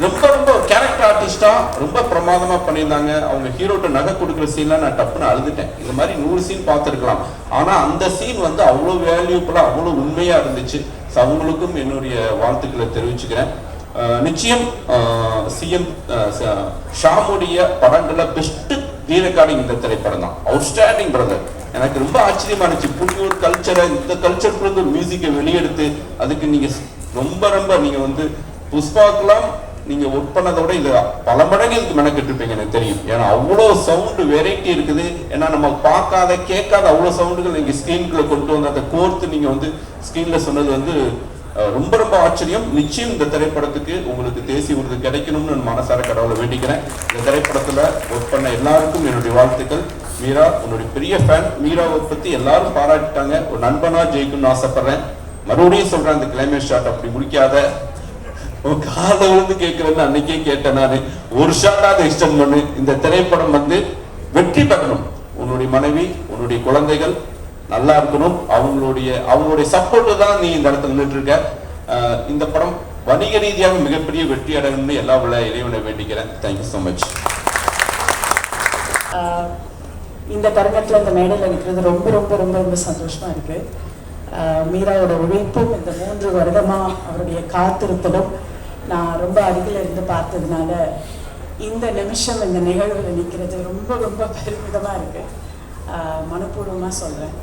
ரொம்ப ரொம்ப கேரக்டர் ஆர்டிஸ்டா ரொம்ப பிரமாதமா பண்ணியிருந்தாங்க. அவங்க ஹீரோட்ட நகை கொடுக்குற சீன்லாம் நான் டப்புன்னு அழுதுட்டேன். இந்த மாதிரி 100 சீன் பார்த்துருக்கலாம், ஆனா அந்த சீன் அவ்வளோ வேல்யூபுல்லா, அவ்வளோ உண்மையா இருந்துச்சு. அவங்களுக்கும் என்னுடைய வாழ்த்துக்களை தெரிவிச்சுக்கிறேன். நிச்சயம் சிஎம் ஷாமுடைய படங்கள பெஸ்ட் ரீரெக்கார்டிங் இந்த திரைப்படம் தான். Outstanding brother. எனக்கு ரொம்ப ஆச்சரியமா இருந்துச்சு. புதிய ஒரு கல்ச்சரை, இந்த கல்ச்சருக்குள்ள ஒரு மியூசிக்கை வெளியெடுத்து அதுக்கு நீங்க ரொம்ப ரொம்ப நீங்க புஷ்பாக்கெல்லாம் நீங்கள் ஒர்க் பண்ணதோட இது பல மடங்கு இதுக்கு மெனக்கெட்டுருப்பீங்க எனக்கு தெரியும். ஏன்னா அவ்வளோ சவுண்டு வெரைட்டி இருக்குது. ஏன்னா நம்ம பார்க்காத கேட்காத அவ்வளோ சவுண்டுகள் நீங்கள் ஸ்க்ரீனுக்குள்ளே கொண்டு வந்து அதை கோர்த்து நீங்கள் வந்து ஸ்க்ரீனில் சொன்னது வந்து ரொம்ப ரொம்ப ஆச்சரியம். நிச்சயம் இந்த திரைப்படத்துக்கு உங்களுக்கு தேசிய விருது கிடைக்கணும்னு நான் மனசார கடவுளை வேண்டிக்கிறேன். இந்த திரைப்படத்தில் ஒர்க் பண்ண எல்லாருக்கும் என்னுடைய வாழ்த்துக்கள். மீரா உன்னுடைய பெரிய ஃபேன். மீராவை பற்றி எல்லாரும் பாராட்டிட்டாங்க. ஒரு நண்பனா ஜெயிக்கணும்னு ஆசைப்படுறேன். மறுபடியும் சொல்கிறேன், அந்த கிளைமேட் ஷாட் அப்படி முடிக்காத, உன் காதை விழுந்து கேட்குறேன்னு அன்னைக்கே கேட்டேன் நான். ஒரு ஷாட்டாவது எக்ஸ்டெண்ட் பண்ணு. இந்த திரைப்படம் வந்து வெற்றி பெறணும். உன்னுடைய மனைவி உன்னுடைய குழந்தைகள் நல்லா இருக்கணும். அவங்களுடைய சப்போர்ட்டு தான் நீ இந்த இடத்துல நின்றுட்டு இருக்க. இந்த படம் வணிக ரீதியாக மிகப்பெரிய வெற்றி அடையணும்னு எல்லா உள்ள இறைவனை வேண்டிக்கிறேன். Thank you so much. இந்த தருணத்தில் இந்த மேடையில் நிற்கிறது ரொம்ப ரொம்ப ரொம்ப ரொம்ப சந்தோஷமா இருக்கு. மீராவோட உழைப்பும் இந்த 3 வருடமாக அவருடைய காத்திருத்தலும் நான் ரொம்ப அருகில் இருந்து பார்த்ததுனால இந்த நிமிஷம் இந்த நிகழ்வில் நிற்கிறது ரொம்ப ரொம்ப பெருமிதமாக இருக்குது. மனப்பூர்வமாக சொல்கிறேன்.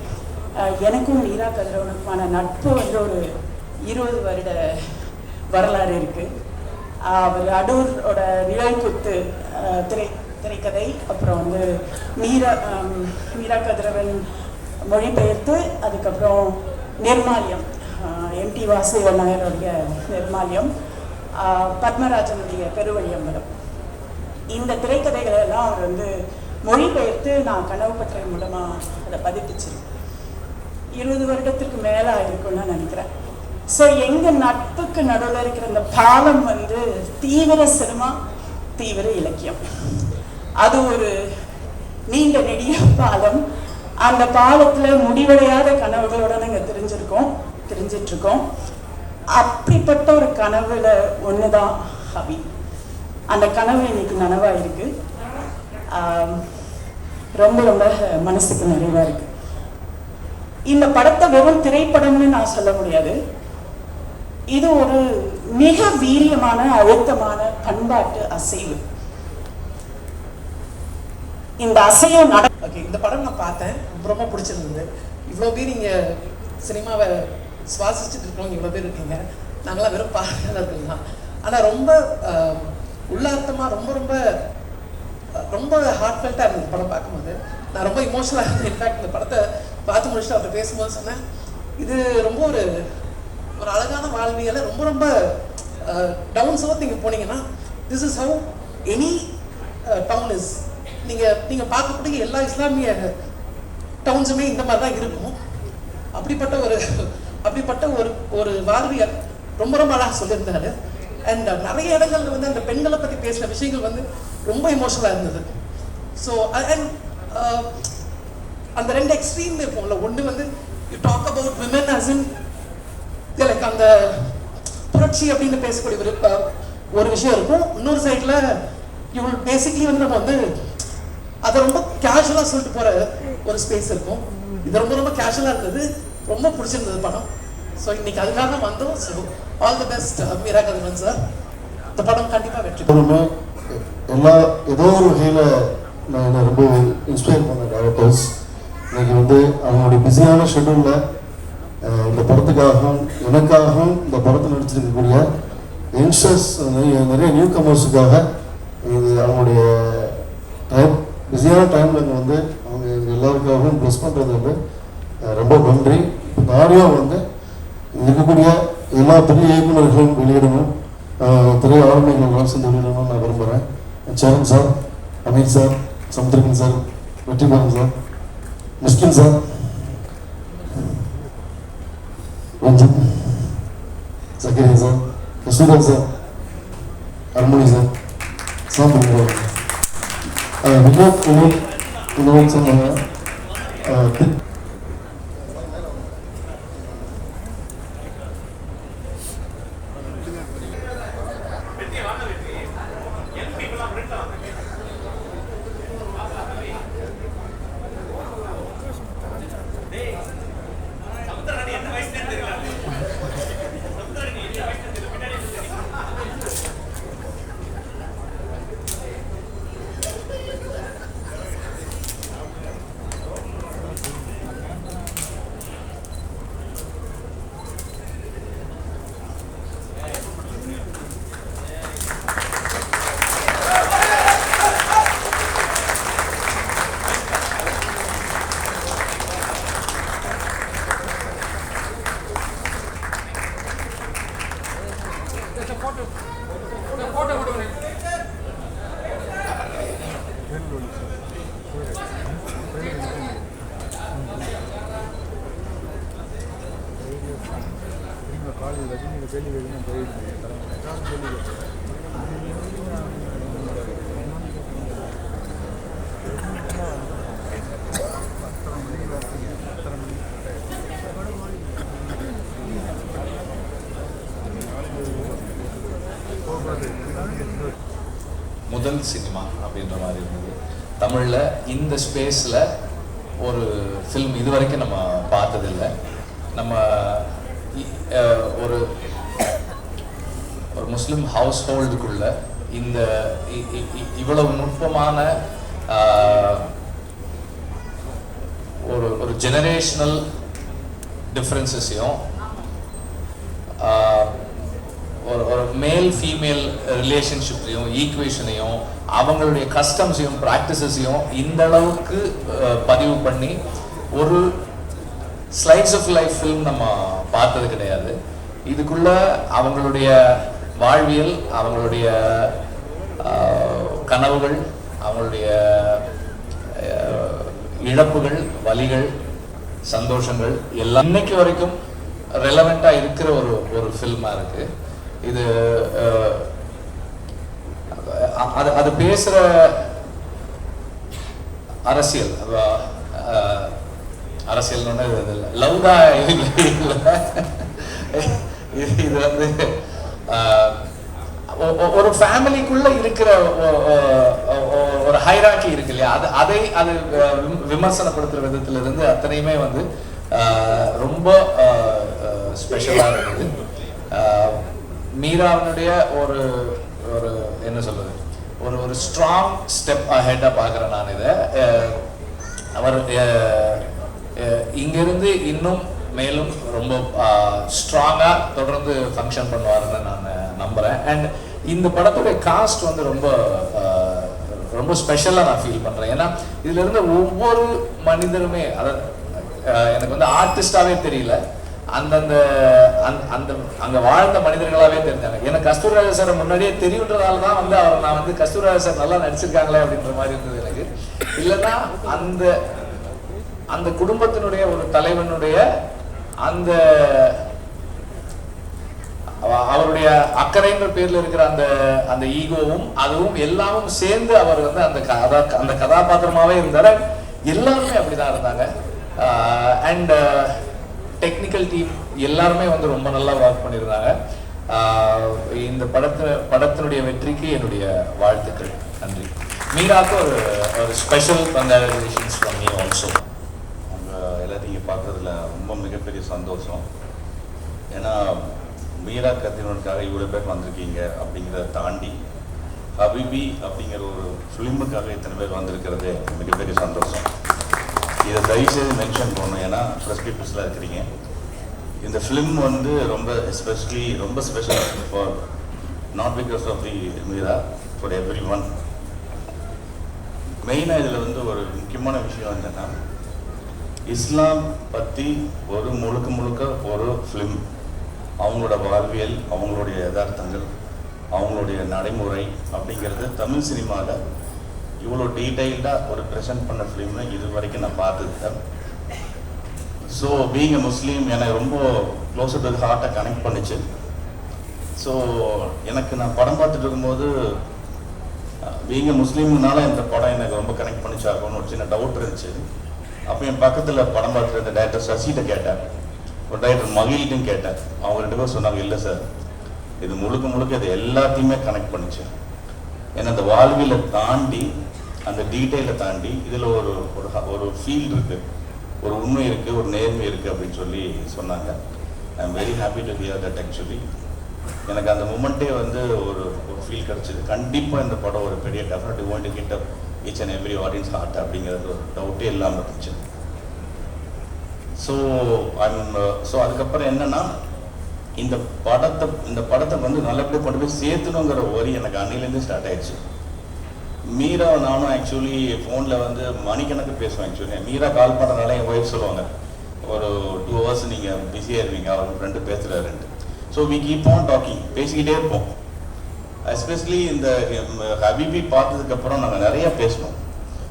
எனக்கும் மீரா கதிரவனுக்குமான நட்பு வந்து ஒரு 20 வருட வரலாறு இருக்குது. அவர் அடூரோட நிழல் குத்து திரைக்கதை, அப்புறம் வந்து மீரா கதிரவன் மொழிபெயர்த்து, அதுக்கப்புறம் நிர்மால்யம், எம்டி வாசுதேவன் நாயருடைய நிர்மால்யம், பத்மராஜனுடைய பெருவழியம்பலம், இந்த திரைக்கதைகளை எல்லாம் அவர் வந்து மொழிபெயர்த்து நான் கனவு பற்றை மூலமாக அதை பதிப்பிச்சிருக்கேன். 20 வருடத்துக்கு மேலே ஆயிருக்கும்னு நான் நினைக்கிறேன். ஸோ எங்கள் நட்புக்கு நடுவில் இருக்கிற இந்த பாலம் வந்து தீவிர சினிமா, தீவிர இலக்கியம். அது ஒரு நீண்ட நெடிய பாலம். அந்த பாலத்தில் முடிவடையாத கனவுகளோட நாங்கள் தெரிஞ்சிட்ருக்கோம். அப்படிப்பட்ட ஒரு கனவுல ஒன்று தான் ஹபி. அந்த கனவு இன்னைக்கு நனவாக இருக்கு. ரொம்ப ரொம்ப மனசுக்கு நிறைவாக இருக்கு. இந்த படத்தை வெறும் திரைப்படம்னு நான் சொல்ல முடியாது. இது ஒரு மிக வீரியமான அழுத்தமான பண்பாட்டு அசைவு. இந்த அசைவு இந்த படம் நான் பார்த்தேன், ரொம்ப பிடிச்சிருந்தது. இவ்வளோ பேர் இங்கே சினிமாவை சுவாசிச்சுட்டு இருக்கவங்க இவ்வளோ பேர் இருக்கீங்க. நாங்களாம் வெறும் பார்வையாளர்கள் தான். ஆனால் ரொம்ப உள்ளார்த்தமாக ரொம்ப ரொம்ப ரொம்ப ஹார்ட்ஃபெல்ட்டாக இருந்தது படம் பார்க்கும்போது. நான் ரொம்ப இமோஷனலாக இருந்தேன். இன்ஃபேக்ட் இந்த படத்தை பார்த்து முடிச்சுட்டு அவர்கிட்ட பேசும்போது சொன்னேன், இது ரொம்ப ஒரு அழகான வாழ்வியலை ரொம்ப ரொம்ப டவுன் சவுத் நீங்கள் போனீங்கன்னா this is how any town is. நீங்கள் பார்க்கக்கூடிய எல்லா இஸ்லாமிய டவுன்ஸுமே இந்த மாதிரி தான் இருக்கும். அப்படிப்பட்ட ஒரு வாழ்வியல் ரொம்ப ரொம்ப அழகாக சொல்லியிருந்தாரு. அண்ட் நிறைய இடங்கள்ல வந்து அந்த பெண்களை பற்றி பேசுகிற விஷயங்கள் வந்து ரொம்ப இமோஷனலாக இருந்தது. ஸோ அண்ட் அந்த 2 எக்ஸ்ட்ரீம் இருக்கும்ல. ஒன்று வந்து you talk about women as in like அந்த புரட்சி அப்படின்னு பேசக்கூடிய ஒரு விஷயம் இருக்கும். இன்னொரு சைடில் யூ பேசிக்லி வந்து நம்ம வந்து அதை ரொம்ப கேஷுவலாக சொல்லிட்டு போகிற ஒரு ஸ்பேஸ் இருக்கும். இது ரொம்ப ரொம்ப கேஷுவலாக இருந்தது. ரொம்ப பிடிச்சிருந்தது படம். ஸோ இன்னைக்கு அதுக்காக தான் வந்தோம். So all the best Meera Kathiravan sir. இந்த படம் கண்டிப்பாக வெற்றி பெறும். ஏதோ ஒரு வகையில் நான் என்னை ரொம்ப இன்ஸ்பயர் பண்ண டேரக்டர்ஸ் இன்னைக்கு வந்து அவங்களுடைய பிஸியான ஷெட்யூலில் இந்த படத்துக்காகவும் எனக்காகவும் இந்த படத்தை நடிச்சிருக்கக்கூடிய யங்ஸ்டர்ஸ் நிறைய நியூ கமர்ஸுக்காக இது அவங்களுடைய பிஸியான டைமில் இங்கே வந்து அவங்க எல்லாருக்காகவும் ப்ளஸ் பண்ணுறது வந்து ரொம்ப நன்றி. இந்த ஆடியோ வந்து இருக்கக்கூடிய எல்லா பெரிய இயக்குநர்களும் வெளியிடணும், திரை ஆளுமைகள் சேர்ந்து வெளியிடணும்னு நான் விரும்புகிறேன். Saran sir, Ameer sir, Samuthirakani sir, Vetrimaaran sir, Mysskin sir, Ranjith, Sakkariya sir, Kasthuran sir, Arumani sir, Sambu Vinoth சொன்னாங்க. முதல் சினிமா அப்படின்ற மாதிரி இருந்தது தமிழில். இந்த ஸ்பேஸில் ஒரு ஃபில்ம் இது வரைக்கும் நம்ம பார்த்ததில்லை. நம்ம ஒரு ஒரு முஸ்லீம் ஹவுஸ் ஹோல்டுக்குள்ள இந்த இவ்வளவு நுட்பமான ஒரு ஒரு ஜெனரேஷனல் டிஃப்ரென்சஸையும் ஒரு மேல் ஃபீமேல் ரிலேஷன்ஷிப்லையும் ஈக்குவேஷனையும் அவங்களுடைய கஸ்டம்ஸையும் ப்ராக்டிசஸையும் இந்த அளவுக்கு பதிவு பண்ணி ஒரு ஸ்லைட்ஸ் ஆஃப் லைஃப் ஃபில்ம் நம்ம பார்த்தது கிடையாது. இதுக்குள்ள அவங்களுடைய வாழ்வியல், அவங்களுடைய கனவுகள், அவங்களுடைய இழப்புகள், வலிகள், சந்தோஷங்கள் எல்லாம் இன்னைக்கு வரைக்கும் ரெலவெண்ட்டாக இருக்கிற ஒரு ஃபில்மாக இருக்குது இது. அது பேசுகிற அரசியல் அரசியல்னு லவ்தா இது வந்து ஒரு ஃபேமிலிக்குள்ள இருக்கிற ஒரு ஹைராக்கி இருக்கு இல்லையா, அதை விமர்சனப்படுத்துற விதத்துல இருந்து அத்தனையுமே வந்து ரொம்ப ஸ்பெஷலா இருந்தது. மீராவுடைய ஒரு ஒரு என்ன சொல்றது, ஒரு ஸ்ட்ராங் ஸ்டெப் அஹெட்டா பார்க்குறேன் நான் இதை. அவர் இங்கிருந்து இன்னும் மேலும் ரொம்ப ஸ்ட்ராங்காக தொடர்ந்து ஃபங்க்ஷன் பண்ணுவாருன்னு நான் நம்புகிறேன். அண்ட் இந்த படத்துடைய காஸ்ட் வந்து ரொம்ப ரொம்ப ஸ்பெஷலாக நான் ஃபீல் பண்ணுறேன். ஏன்னா இதில் இருந்த ஒவ்வொரு மனிதருமே எனக்கு வந்து ஆர்டிஸ்டாகவே தெரியல, அந்தந்த அங்கே வாழ்ந்த மனிதர்களாகவே தெரிஞ்சாங்க. எனக்கு கஸ்தூரிராஜா சார் முன்னாடியே தெரியுன்றதால தான் வந்து அவர் நான் வந்து கஸ்தூரிராஜா சார் நல்லா நடிச்சிருக்காங்களே அப்படின்ற மாதிரி இருந்தது எனக்கு. இல்லைன்னா அந்த குடும்பத்தினுடைய ஒரு தலைவனுடைய அந்த அவருடைய அக்கறைன்ற பேர்ல இருக்கிற அந்த ஈகோவும் அதுவும் எல்லாமும் சேர்ந்து அவர் வந்து அந்த கதாபாத்திரமாவே இருந்தாரு. எல்லாருமே அப்படிதான் இருந்தாங்க. அண்ட் டெக்னிக்கல் டீம் எல்லாருமே வந்து ரொம்ப நல்லா ஒர்க் பண்ணியிருந்தாங்க. இந்த படத்தினுடைய வெற்றிக்கு என்னுடைய வாழ்த்துக்கள். நன்றி. மீராக்கு ஒரு special congratulations from me also. எல்லாத்தையும் பார்க்கறதுல ரொம்ப மிகப்பெரிய சந்தோஷம். ஏன்னா மீரா கத்தினோனுக்காக இவ்வளோ பேர் வந்திருக்கீங்க அப்படிங்கிறத தாண்டி ஹபிபி அப்படிங்கிற ஒரு ஃபிலிமுக்காக இத்தனை பேர் வந்திருக்கிறது மிகப்பெரிய சந்தோஷம். இதை தயவுசெய்து மென்ஷன் பண்ணணும், ஏன்னா ப்ரெஸ் பீப்புள்ஸில் இருக்கிறீங்க. இந்த ஃபிலிம் வந்து ரொம்ப எஸ்பெஷலி ரொம்ப special for not because of the Meera, for everyone. மெயினாக இதில் வந்து ஒரு முக்கியமான விஷயம் என்னென்னா, இஸ்லாம் பற்றி ஒரு முழுக்க ஒரு ஃபிலிம், அவங்களோட வாழ்வியல், அவங்களுடைய யதார்த்தங்கள், அவங்களுடைய நடைமுறை அப்படிங்கிறது தமிழ் சினிமாவில் இவ்வளோ டீட்டெயில்டாக ஒரு ப்ரெசென்ட் பண்ண ஃபிலிம்னு இது வரைக்கும் நான் பார்த்தது. ஸோ பீயிங் அ முஸ்லீம் எனக்கு ரொம்ப க்ளோஸர் டு ஹார்ட்டை கனெக்ட் பண்ணிச்சு. ஸோ எனக்கு நான் படம் பார்த்துட்டு இருக்கும்போது பீயிங் அ முஸ்லீம்னால இந்த படம் எனக்கு ரொம்ப கனெக்ட் பண்ணிச்சாகும்னு ஒரு சின்ன டவுட் இருந்துச்சு. அப்போ என் பக்கத்தில் படம் பார்த்துட்டு இருந்த டைரக்டர் சசிகிட்ட கேட்டேன், ஒரு டைரக்டர் மகிழ்கிட்டும் கேட்டேன். அவங்க 2 பேரும் சொன்னாங்க, இல்லை சார் இது முழுக்க இது எல்லாத்தையுமே கனெக்ட் பண்ணிச்சு. ஏன்னா அந்த வாழ்வியலை தாண்டி அந்த டீட்டெயிலை தாண்டி இதில் ஒரு ஃபீல் இருக்குது, ஒரு உண்மை இருக்குது, ஒரு நேர்மை இருக்குது அப்படின்னு சொல்லி சொன்னாங்க. I am very happy to hear that. Actually எனக்கு அந்த மூமெண்ட்டே வந்து ஒரு ஃபீல் கிடச்சிது. கண்டிப்பாக இந்த படம் ஒரு பெரிய definitely going to hit up each and every audience heart அப்படிங்கிறது ஒரு டவுட்டே இல்லாமல் இருந்துச்சு. ஸோ அதுக்கப்புறம் என்னென்னா, இந்த படத்தை வந்து நல்லபடியாக கொண்டு போய் சேர்த்துணுங்கிற வரி எனக்கு அன்னிலேருந்து ஸ்டார்ட் ஆயிடுச்சு. மீரா நானும் ஆக்சுவலி ஃபோனில் வந்து மணிக்கணக்கு பேசுவேன். ஆக்சுவலி மீரா கால் பண்ணுறதுனால என் ஒய்ஃப் சொல்லுவாங்க, ஒரு 2 hours நீங்கள் பிஸியாக இருவீங்க, அவர் ஃப்ரெண்டு பேசுகிறாருன்ட்டு. So we keep on talking, பேசிக்கிட்டே இருப்போம். எஸ்பெஷலி இந்த ஹபிபி பார்த்ததுக்கப்புறம் நாங்கள் நிறைய பேசணும்.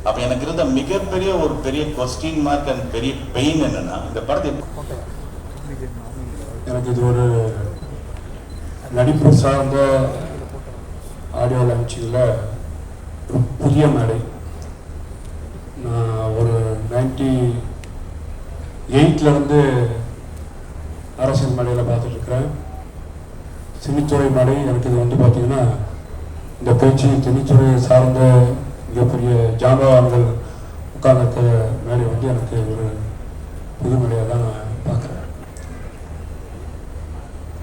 அப்போ எனக்கு இருந்த மிகப்பெரிய ஒரு பெரிய கொஸ்டின் மார்க் அண்ட் பெரிய பெயின் என்னன்னா, இந்த படத்தை எனக்கு இது ஒரு நடிப்பு சார்ந்த ஆடியோ லான்ச்சில் ஒரு புதிய மேடை. நான் ஒரு 98லேருந்து அரசியல் மேடையில் பார்த்துட்ருக்கிறேன். சினித்துறை மேடை எனக்கு இது வந்து பார்த்திங்கன்னா இந்த பேச்சு சினித்துறையை சார்ந்த மிகப்பெரிய ஜாம்பவான்கள் உட்கார்ந்த மேடை வந்து எனக்கு ஒரு புது மேடையாக தான் நான் பார்க்குறேன்.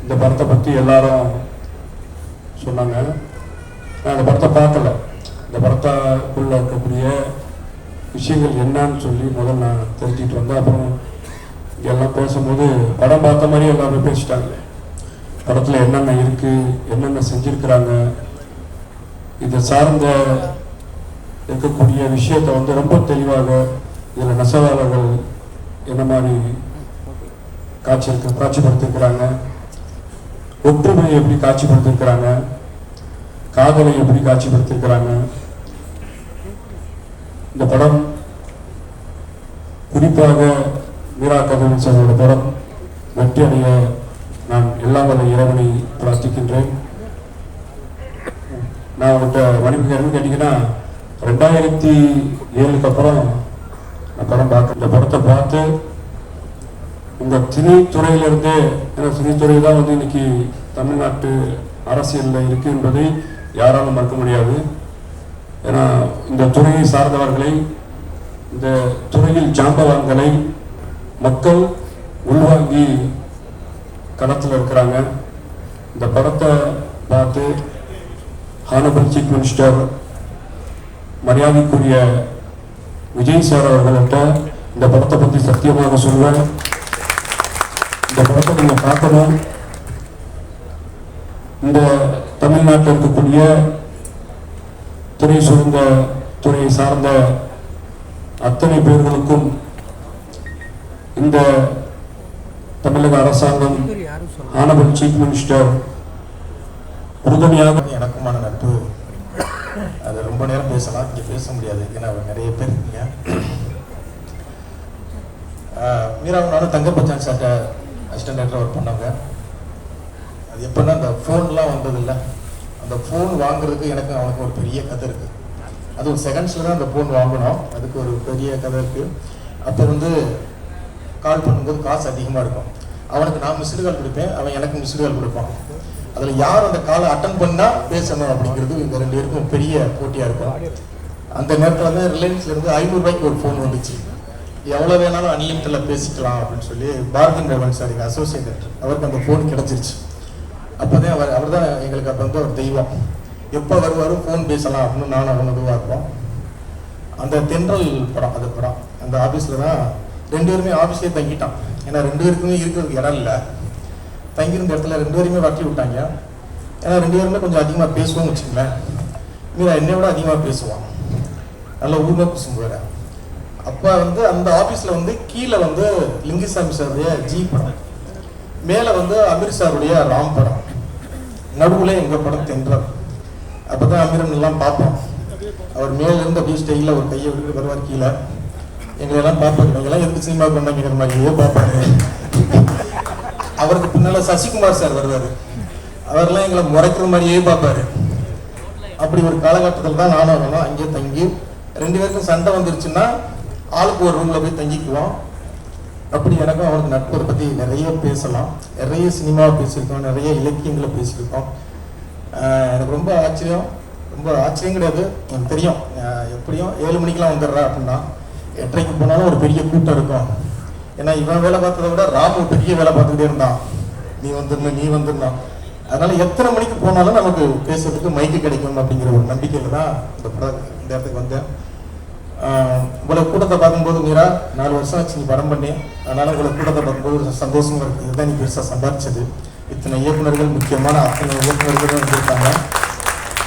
இந்த படத்தை பற்றி எல்லாரும் சொன்னாங்க. நான் இந்த படத்தை பார்க்கல. இந்த படத்துக்குள்ளே இருக்கக்கூடிய விஷயங்கள் என்னன்னு சொல்லி முதல்ல நான் தெரிஞ்சுக்கிட்டு வந்தேன். அப்புறம் எல்லாம் பேசும்போது படம் பார்த்த மாதிரி எல்லாமே பேசிட்டாங்க. படத்தில் என்னென்ன இருக்குது, என்னென்ன செஞ்சுருக்கிறாங்க, இதை சார்ந்த இருக்கக்கூடிய விஷயத்தை வந்து ரொம்ப தெளிவாக இதில் நெசவாளர்கள் என்ன மாதிரி காட்சிப்படுத்திருக்கிறாங்க, ஒற்றுமையை எப்படி காட்சிப்படுத்திருக்கிறாங்க, காதலை எப்படி காட்சிப்படுத்திருக்கிறாங்க. இந்த படம் குறிப்பாக மீரா கதிரவன் சாரோட படம் வெற்றி அடைய நான் எல்லாம் வல்ல இறைவனை பிரார்த்திக்கின்றேன். நான் உங்கள்கிட்ட மன்னிப்பு கேட்கணும்னு கேட்டிங்கன்னா, 2007க்கு அப்புறம் நான் படம் பார்க்க இந்த படத்தை பார்த்து உங்கள் சினித்துறையிலிருந்தே, ஏன்னா சினித்துறை தான் வந்து இன்னைக்கு தமிழ்நாட்டு அரசியலில் இருக்குது என்பதை யாராலும் மறுக்க முடியாது. ஏன்னா இந்த துறையை சார்ந்தவர்களை, இந்த துறையில் ஜாம்பவான்களை மக்கள் உள்வாங்கி களத்தில் இருக்கிறாங்க. இந்த படத்தை பார்த்து ஹானபிள் சீஃப் மினிஸ்டர் மரியாதைக்குரிய விஜய் சார் அவர்கள்ட்ட இந்த படத்தை பற்றி சத்தியமாக சொல்வேன். இந்த படத்தை நீங்கள் பார்க்கணும். இந்த தமிழ்நாட்டில் இருக்கக்கூடிய துறையை சார்ந்த அத்தனை பேர்களுக்கும் இந்த தமிழக அரசாங்கம் ஆனபிள் சீஃப் மினிஸ்டர் உறுதுணையாக. எனக்குமான நட்பு அது ரொம்ப நேரம் பேசலாம், இங்கே பேச முடியாது, ஏன்னா நிறைய பேர் இருக்கீங்க. மீராவும் நானும் தங்கப்பச்சான் சார்ட்ட அசிஸ்டன்ட் டைரக்டர் ஒர்க் பண்ணாங்க. அது எப்படின்னா அந்த ஃபோன்லாம் வந்ததில்லை, அந்த ஃபோன் வாங்குறதுக்கு எனக்கு அவனுக்கு ஒரு பெரிய கதை இருக்குது. அது ஒரு செகண்ட்ஸில் தான் அந்த ஃபோன் வாங்கணும், அதுக்கு ஒரு பெரிய கதை இருக்குது. அப்போ வந்து கால் பண்ணும்போது காசு அதிகமாக இருக்கும். அவனுக்கு நான் மிஸ்டு கால் கொடுப்பேன், அவன் எனக்கு மிஸ்டு கால் கொடுப்பான். அதில் யார் அந்த காலை அட்டன் பண்ணால் பேசணும் அப்படிங்கிறது இந்த 2 பேருக்கும் பெரிய போட்டியாக இருக்கும். அந்த நேரத்தில் தான் ரிலையன்ஸ்லேருந்து 500 ரூபாய்க்கு ஒரு ஃபோன் வந்துச்சு. எவ்வளோ வேணாலும் அன்லிமிட்டில் பேசிக்கலாம் அப்படின்னு சொல்லி பாரதின் ரவன் சார் எங்கள் அசோசியேட் டைரக்டர், அவருக்கு அந்த ஃபோன் கிடச்சிருச்சு. அப்போ தான் அவர் தான் எங்களுக்கு அப்போ வந்து ஒரு தெய்வம். எப்போ வருவார் ஃபோன் பேசலாம் அப்படின்னு நானும் அவன் இதுவாக இருப்போம். அந்த தென்றல் படம், அது படம் அந்த ஆஃபீஸில் தான் 2 பேருமே ஆஃபீஸ்லேயே தங்கிட்டான். ஏன்னா 2 பேருக்குமே இருக்கிறதுக்கு இடம் இல்லை. தங்கியிருந்த இடத்துல 2 பேருமே வட்டி விட்டாங்க. ஏன்னா 2 பேருமே கொஞ்சம் அதிகமாக பேசுவோம்னு வச்சுங்களேன். மீரா என்னை விட அதிகமாக பேசுவான், நல்ல ஊர்மை பேசுவார். அப்போ வந்து அந்த ஆஃபீஸில் வந்து கீழே வந்து லிங்குசாமி சாருடைய ஜி படம், மேலே வந்து அமீர் சாருடைய ராம் படம், நடுவில் எங்கள் படம் தென்றல். அப்போ தான் அமீரன் எல்லாம் பார்ப்போம். அவர் மேலேருந்து அப்படியே ஸ்டைலில் ஒரு கையை விட்டு வருவார் கீழே. எங்களெல்லாம் பார்ப்பாங்க, எங்கெல்லாம் எதுக்கு சினிமா பண்ணாங்கிற மாதிரியே பார்ப்பாங்க. அவருக்கு பின்னால் சசிகுமார் சார் வருவார், அவரெல்லாம் எங்களை முறைக்கிற மாதிரியே பார்ப்பாரு. அப்படி ஒரு காலகட்டத்தில் தான் நானும் வரணும் அங்கேயே தங்கி 2 பேருக்கும் சண்டை வந்துருச்சுன்னா ஆளுக்கு ஒரு ரூமில் போய் தங்கிக்குவோம். அப்படி எனக்கும் அவருக்கு நட்பை பற்றி நிறைய பேசலாம், நிறைய சினிமாவை பேசியிருக்கோம், நிறைய இலக்கியங்களை பேசியிருக்கோம். எனக்கு ரொம்ப ஆச்சரியம் கிடையாது, எனக்கு தெரியும். எப்படியும் 7 மணிக்கெலாம் வந்துடுறா அப்படின்னா 8:30க்கு போனாலும் ஒரு பெரிய கூட்டம் இருக்கும். ஏன்னா இவன் வேலை பார்த்ததை விட ராமு பெரிய வேலை பார்த்துக்கிட்டே இருந்தான், நீ வந்துருந்தான். அதனால எத்தனை மணிக்கு போனாலும் நமக்கு பேசுறதுக்கு மைக்கு கிடைக்கும் அப்படிங்கிற ஒரு நம்பிக்கையில் தான் இந்த இடத்துக்கு வந்தேன். உங்களை கூட்டத்தை பார்க்கும்போது மீரா 4 வருஷம் ஆச்சு நீ படம் பண்ணி, அதனால உங்களை கூட்டத்தை பார்க்கும்போது சந்தோஷமா இருக்குது. இதுதான் நீ பெருசாக சம்பாதிச்சது. இத்தனை இயக்குநர்கள், முக்கியமான அத்தனை இயக்குநர்களும் வந்திருக்காங்க.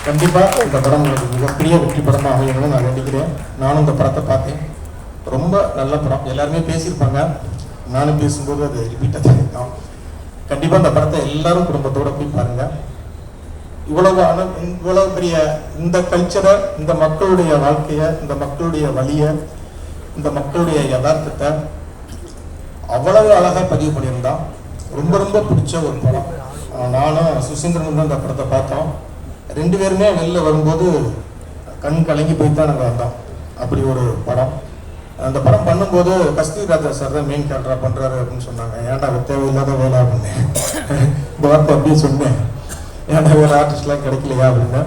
கண்டிப்பாக இந்த படம் உங்களுக்கு மிகப்பெரிய வெற்றி படமாக அமையணும்னு நான் நினைக்கிறேன். நானும் இந்த படத்தை பார்த்தேன், ரொம்ப நல்ல படம். எல்லாருமே பேசியிருப்பாங்க, நானும் பேசும்போது அது ரிப்பீட்டாக தான் இருக்கும். கண்டிப்பாக இந்த படத்தை எல்லாரும் குடும்பத்தோடு போய் பாருங்கள். இவ்வளவு பெரிய இந்த கல்ச்சரை, இந்த மக்களுடைய வாழ்க்கையை, இந்த மக்களுடைய வழியை, இந்த மக்களுடைய யதார்த்தத்தை அவ்வளவு அழகாக பதிவு பண்ணியிருந்தான். ரொம்ப ரொம்ப பிடிச்ச ஒரு படம். நானும் சுசீந்திரனும் தான் இந்த படத்தை பார்த்தோம். 2 பேருமே வெளில வரும்போது கண் கலங்கி போய் தான் நாங்கள் வந்தோம். அப்படி ஒரு படம். அந்த படம் பண்ணும்போது கஸ்தூரி ராஜா சார் தான் மெயின் கேரக்டராக பண்ணுறாரு அப்படின்னு சொன்னாங்க. ஏன்டா தேவையில்லாத வேலை அப்படின்னு இந்த வார்த்தை அப்படியே சொன்னேன். ஏன்டா வேறு ஆர்டிஸ்ட்லாம் கிடைக்கலையா அப்படின்னு.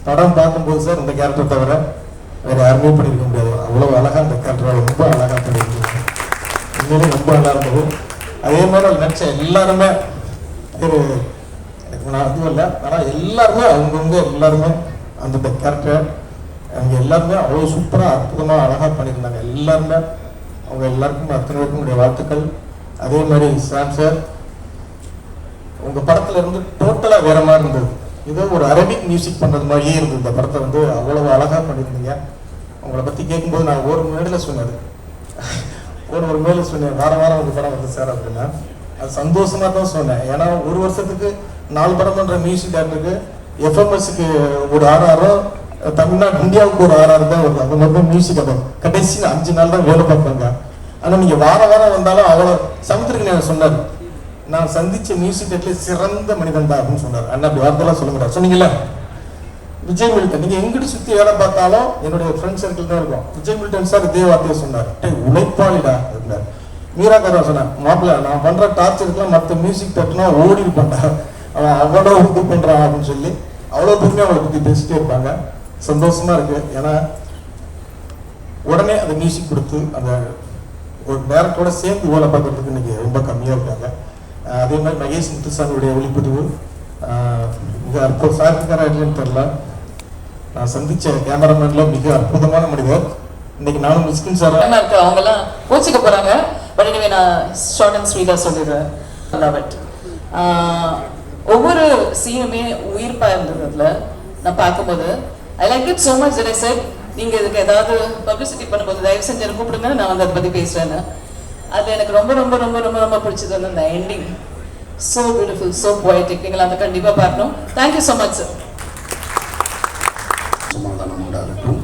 படம் பார்க்கும்போது சார் இந்த கேரக்டர் தவிர வேறு யாருமே பண்ணியிருக்க முடியாது. அவ்வளோ அழகாக அந்த கேரக்டரை ரொம்ப அழகாக பண்ணியிருக்கீங்க. உண்மையிலே ரொம்ப நல்லா இருந்தது. அதே மாதிரி அது நினச்ச எல்லாருமே எனக்கு நான் அதுவும் இல்லை, ஆனால் எல்லாருமே அவங்கவுங்க எல்லாருமே அந்தந்த கேரக்டர் அவங்க எல்லாருமே அவ்வளோ சூப்பராக அற்புதமாக அழகாக பண்ணியிருந்தாங்க. எல்லாருமே அவங்க எல்லாருக்கும் அத்தனை பேருக்கும் வாழ்த்துக்கள். அதே மாதிரி சாம் சார் உங்கள் படத்தில் இருந்து டோட்டலாக வேறு மாதிரி இருந்தது. ஏதோ ஒரு அரபிக் மியூசிக் பண்ணுறது மாதிரியே இருந்தது. இந்த படத்தை வந்து அவ்வளோ அழகாக பண்ணியிருந்தீங்க. உங்களை பற்றி கேட்கும்போது நான் ஒரு மேடையில் சொன்னது, ஒரு மேலே சொன்னேன், வாரம் உங்கள் படம் வந்து சார் அப்படின்னா அது சந்தோஷமாக தான் சொன்னேன். ஏன்னா ஒரு வருஷத்துக்கு 4 படம் பண்ணுற மியூசிக் டேரக்டருக்கு எஃப்எம்எஸ்க்கு ஒரு ஆர்ஆரும், தமிழ்நாடு இந்தியாவுக்கு ஒரு ஆர்ஆர் தான் வருது. அந்த மாதிரி தான் மியூசிக். அதை கடைசி 5 நாள் தான் வேலை பார்ப்பாங்க. ஆனால் நீங்கள் வாரம் வந்தாலும் அவ்வளோ சமுத்திரக்கு சொன்னார், நான் சந்தித்த மியூசிக் டேரக்டர்ல சிறந்த மனிதன் தான் அப்படின்னு சொன்னார். அண்ணா அப்படி வார்த்தைலாம் சொல்ல முடியாது சொன்னீங்கல்ல. விஜய் மில்டன் நீங்கள் எங்கிட்ட சுற்றி வேலை பார்த்தாலும் என்னுடைய ஃப்ரெண்ட் சர்க்கிள் தான் இருக்கும். விஜய் மில்டன் சார் இதே வார்த்தையை சொன்னார், உழைப்பாளிடா அப்படின்னார். மீராக்காரா சொன்னேன், மாப்பிள்ள நான் பண்ணுற டார்ச்சருக்குலாம் மற்ற மியூசிக் டேரக்டர்னா ஓடி பண்ணார், அவன் அவ்வளோ இது பண்ணுறான் அப்படின்னு சொல்லி அவ்வளோ பெருமையாக அவளை பற்றி பேசிட்டே இருப்பாங்க. சந்தோஷமாக இருக்குது. ஏன்னா உடனே அந்த மியூசிக் கொடுத்து அந்த ஒரு டேரக்டரோட சேர்ந்து வேலை பார்க்குறதுக்கு இன்றைக்கி ரொம்ப கம்மியாக இருக்காங்க. அதே மாதிரி மகேஷ் முத்துசாமியுடைய ஒளிப்பதிவு மிக அற்புதம். சார் இருக்காரா இல்லைன்னு தெரில, நான் சந்தித்த கேமராமேனில் மிக அற்புதமான மனிதர். இன்னைக்கு நானும் மிஸ்கின் சார் இருக்கு. அவங்கெல்லாம் கோச்சிக்க போகிறாங்க. பட் இனிமே நான் ஷார்ட் அண்ட் ஸ்வீட்டாக சொல்லிடுறேன். Love it. ஒவ்வொரு சீனுமே உயிர்ப்பாக இருந்ததுல நான் பார்க்கும்போது I like it so much. I set நீங்கள் இதுக்கு ஏதாவது பப்ளிசிட்டி பண்ணும்போது தயவு செஞ்சு எனக்கு கூப்பிடுங்க, நான் வந்து அதை பற்றி பேசுகிறேன்னு. அது எனக்கு ரொம்ப ரொம்ப ரொம்ப ரொம்ப ரொம்ப பிடிச்சது வந்து அந்த ending. So beautiful, so poetic. நீங்கள் அதை கண்டிப்பாக பார்க்கணும். Thank you so much sir. சமாதானம் உண்டாகட்டும்.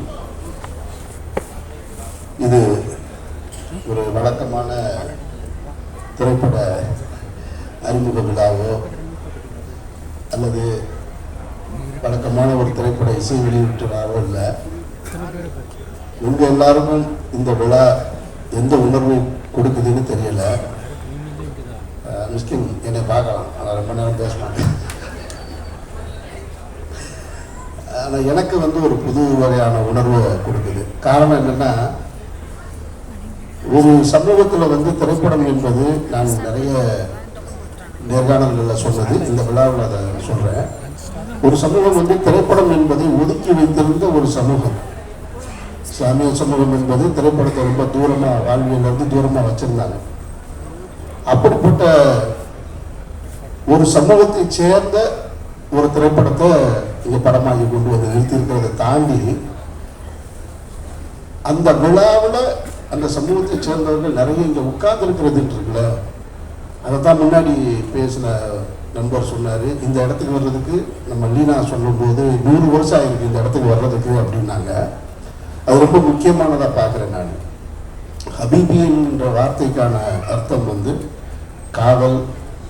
இது ஒரு வழக்கமான திரைப்பட அறிமுக விழாவோ அல்லது வழக்கமான ஒரு திரைப்பட இசை வெளியீட்டு விழாவோ இல்லை. உங்கள் எல்லாருக்கும் இந்த விழா எந்த உணர்வை கொடுக்குதுன்னு தெரியல. மிஸ்கின் என்னை பார்க்கலாம், ஆனால் ரொம்ப நேரம் பேச மாட்டேன். ஆனால் எனக்கு வந்து ஒரு புது வகையான உணர்வை கொடுக்குது. காரணம் என்னென்னா, ஒரு சமூகத்தில் வந்து திரைப்படம் என்பது நான் நிறைய நேர்காணல்களில் சொன்னது, இந்த விழாவில் அதை சொல்கிறேன். ஒரு சமூகம் வந்து திரைப்படம் என்பதை ஒதுக்கி வைத்திருந்த ஒரு சமூகம். இஸ்லாமிய சமூகம் என்பது திரைப்படத்தை ரொம்ப தூரமாக, வாழ்வியலிருந்து தூரமாக வச்சுருந்தாங்க. அப்படிப்பட்ட ஒரு சமூகத்தை சேர்ந்த ஒரு திரைப்படத்தை இங்கே படமாகி கொண்டு வந்து நிறுத்தியிருக்கிறத தாண்டி அந்த விழாவில் அந்த சமூகத்தை சேர்ந்தவர்கள் நிறைய இங்கே உட்கார்ந்துருக்கிறது இருக்குல்ல, அதை தான் முன்னாடி பேசின நண்பர் சொன்னார். இந்த இடத்துக்கு வர்றதுக்கு நம்ம லீனா சொல்லும்போது 100 வருஷம் ஆகிருக்கு இந்த இடத்துக்கு வர்றதுக்கு அப்படின்னாங்க. அது ரொம்ப முக்கியமானதாக பார்க்குறேன் நான். ஹபீபின்ற வார்த்தைக்கான அர்த்தம் வந்து காதல்,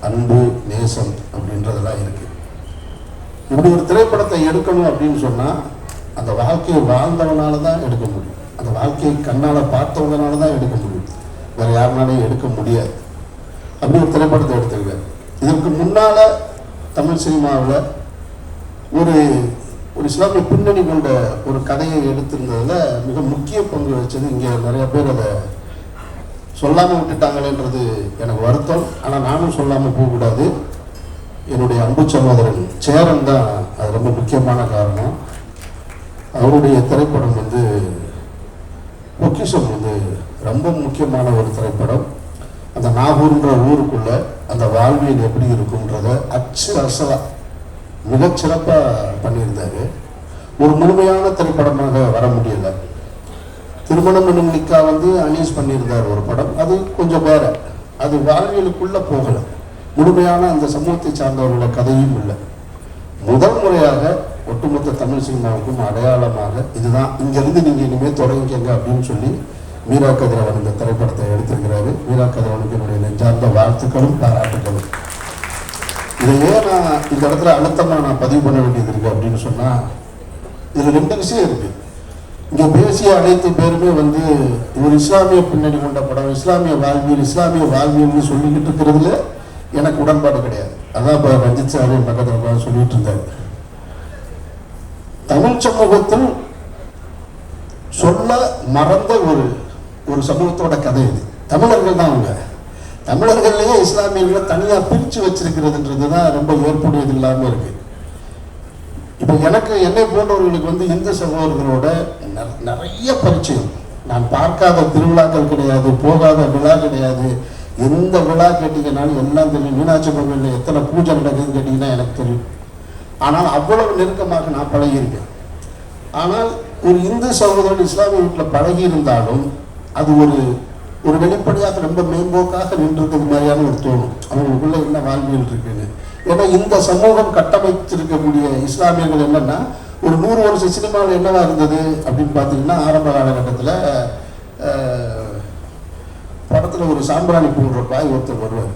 அன்பு, நேசம் அப்படின்றதெல்லாம் இருக்குது. இப்படி ஒரு திரைப்படத்தை எடுக்கணும் அப்படின்னு சொன்னால் அந்த வாழ்க்கையை வாழ்ந்தவனால தான் எடுக்க முடியும். அந்த வாழ்க்கையை கண்ணால் பார்த்தவங்கனால தான் எடுக்க முடியும். வேறு யாருனாலையும் எடுக்க முடியாது. அப்படி ஒரு திரைப்படத்தை எடுத்துருக்காரு. இதற்கு முன்னால் தமிழ் சினிமாவில் ஒரு இஸ்லாமிய பின்னணி கொண்ட ஒரு கதையை எடுத்திருந்ததில் மிக முக்கிய பங்கு வச்சது. இங்கே நிறைய பேர் அதை சொல்லாமல் விட்டுட்டாங்களேன்றது எனக்கு வருத்தம். ஆனால் நானும் சொல்லாமல் போகக்கூடாது. என்னுடைய அன்பு சகோதரன் சேரன் தான் அது ரொம்ப முக்கியமான காரணம். அவருடைய திரைப்படம் வந்து பொக்கிஷம் வந்து ரொம்ப முக்கியமான ஒரு திரைப்படம். அந்த நாகூர்ன்ற ஊருக்குள்ள அந்த வாழ்வியல் எப்படி இருக்குன்றத அச்சு அசலாக மிகச்சிறப்பாக பண்ணியிருந்தாரு. ஒரு முழுமையான திரைப்படமாக வர முடியலை. திருமணம் என்னும் நிக்கா வந்து அனீஸ் பண்ணியிருந்தார் ஒரு படம். அது கொஞ்சம் வேற, அது வாழ்வியலுக்குள்ளே போகலை. முழுமையான அந்த சமூகத்தை சார்ந்தவர்களோட கதையும் இல்லை. முதல் முறையாக ஒட்டுமொத்த தமிழ் சினிமாவுக்கும் அடையாளமாக இதுதான், இங்கேருந்து நீங்கள் இனிமேல் தொடங்கிக்கங்க அப்படின்னு சொல்லி மீரா கதிரவன் இந்த திரைப்படத்தை எடுத்திருக்கிறாரு. மீரா கதிரவனுக்கு என்னுடைய நெஞ்சார்ந்த வாழ்த்துக்களும் பாராட்டுகளும். இதை ஏன் நான் இந்த இடத்துல அழுத்தமாக நான் பதிவு பண்ண வேண்டியது இருக்குது அப்படின்னு சொன்னால், இதில் 2 விஷயம் இருக்குது. இங்கே பேசிய அனைத்து பேருமே வந்து ஒரு இஸ்லாமிய பின்னணி கொண்ட படம், இஸ்லாமிய வாழ்வியல்னு சொல்லிக்கிட்டு இருக்கிறதுல எனக்கு உடன்பாடு கிடையாது. அதான் இப்போ ரஞ்சித் சார் பக்கத்தில் சொல்லிட்டு இருந்தாரு. தமிழ் சமூகத்தில் சொல்ல மறந்த ஒரு சமூகத்தோட கதை இது. தமிழர்கள் தான் அவங்க. தமிழர்கள்லேயே இஸ்லாமியர்களை தனியாக பிரித்து வச்சிருக்கிறதுன்றது தான் ரொம்ப ஏற்புடையது இல்லாமல் இருக்கு. இப்போ என்னை போன்றவர்களுக்கு வந்து இந்து சகோதரர்களோட நிறைய பரிச்சயம். நான் பார்க்காத திருவிழாக்கள் கிடையாது, போகாத விழா கிடையாது. எந்த விழா கேட்டீங்கன்னாலும் எல்லாம் தெரியும். மீனாட்சி கோவிலில் எத்தனை பூஜை நடக்குதுன்னு கேட்டிங்கன்னா எனக்கு தெரியும். ஆனால் அவ்வளவு நெருக்கமாக நான் பழகியிருக்கேன். ஆனால் ஒரு இந்து சகோதரன் இஸ்லாமிய வீட்டில் பழகி இருந்தாலும் அது ஒரு வெளிப்படையாக ரொம்ப மேம்போக்காக நின்றுருக்கிறது மாதிரியான ஒரு தோணும். அவங்களுக்குள்ள என்ன வாழ்வியல் இருக்குன்னு. ஏன்னா இந்த சமூகம் கட்டமைச்சிருக்கக்கூடிய இஸ்லாமியர்கள் என்னன்னா, ஒரு 100 வருஷ சினிமாவில் என்னவா இருந்தது அப்படின்னு பார்த்தீங்கன்னா, ஆரம்ப காலகட்டத்தில் படத்தில் ஒரு சாம்பிராணி போடுற பாய் ஒருத்தர் வருவார்.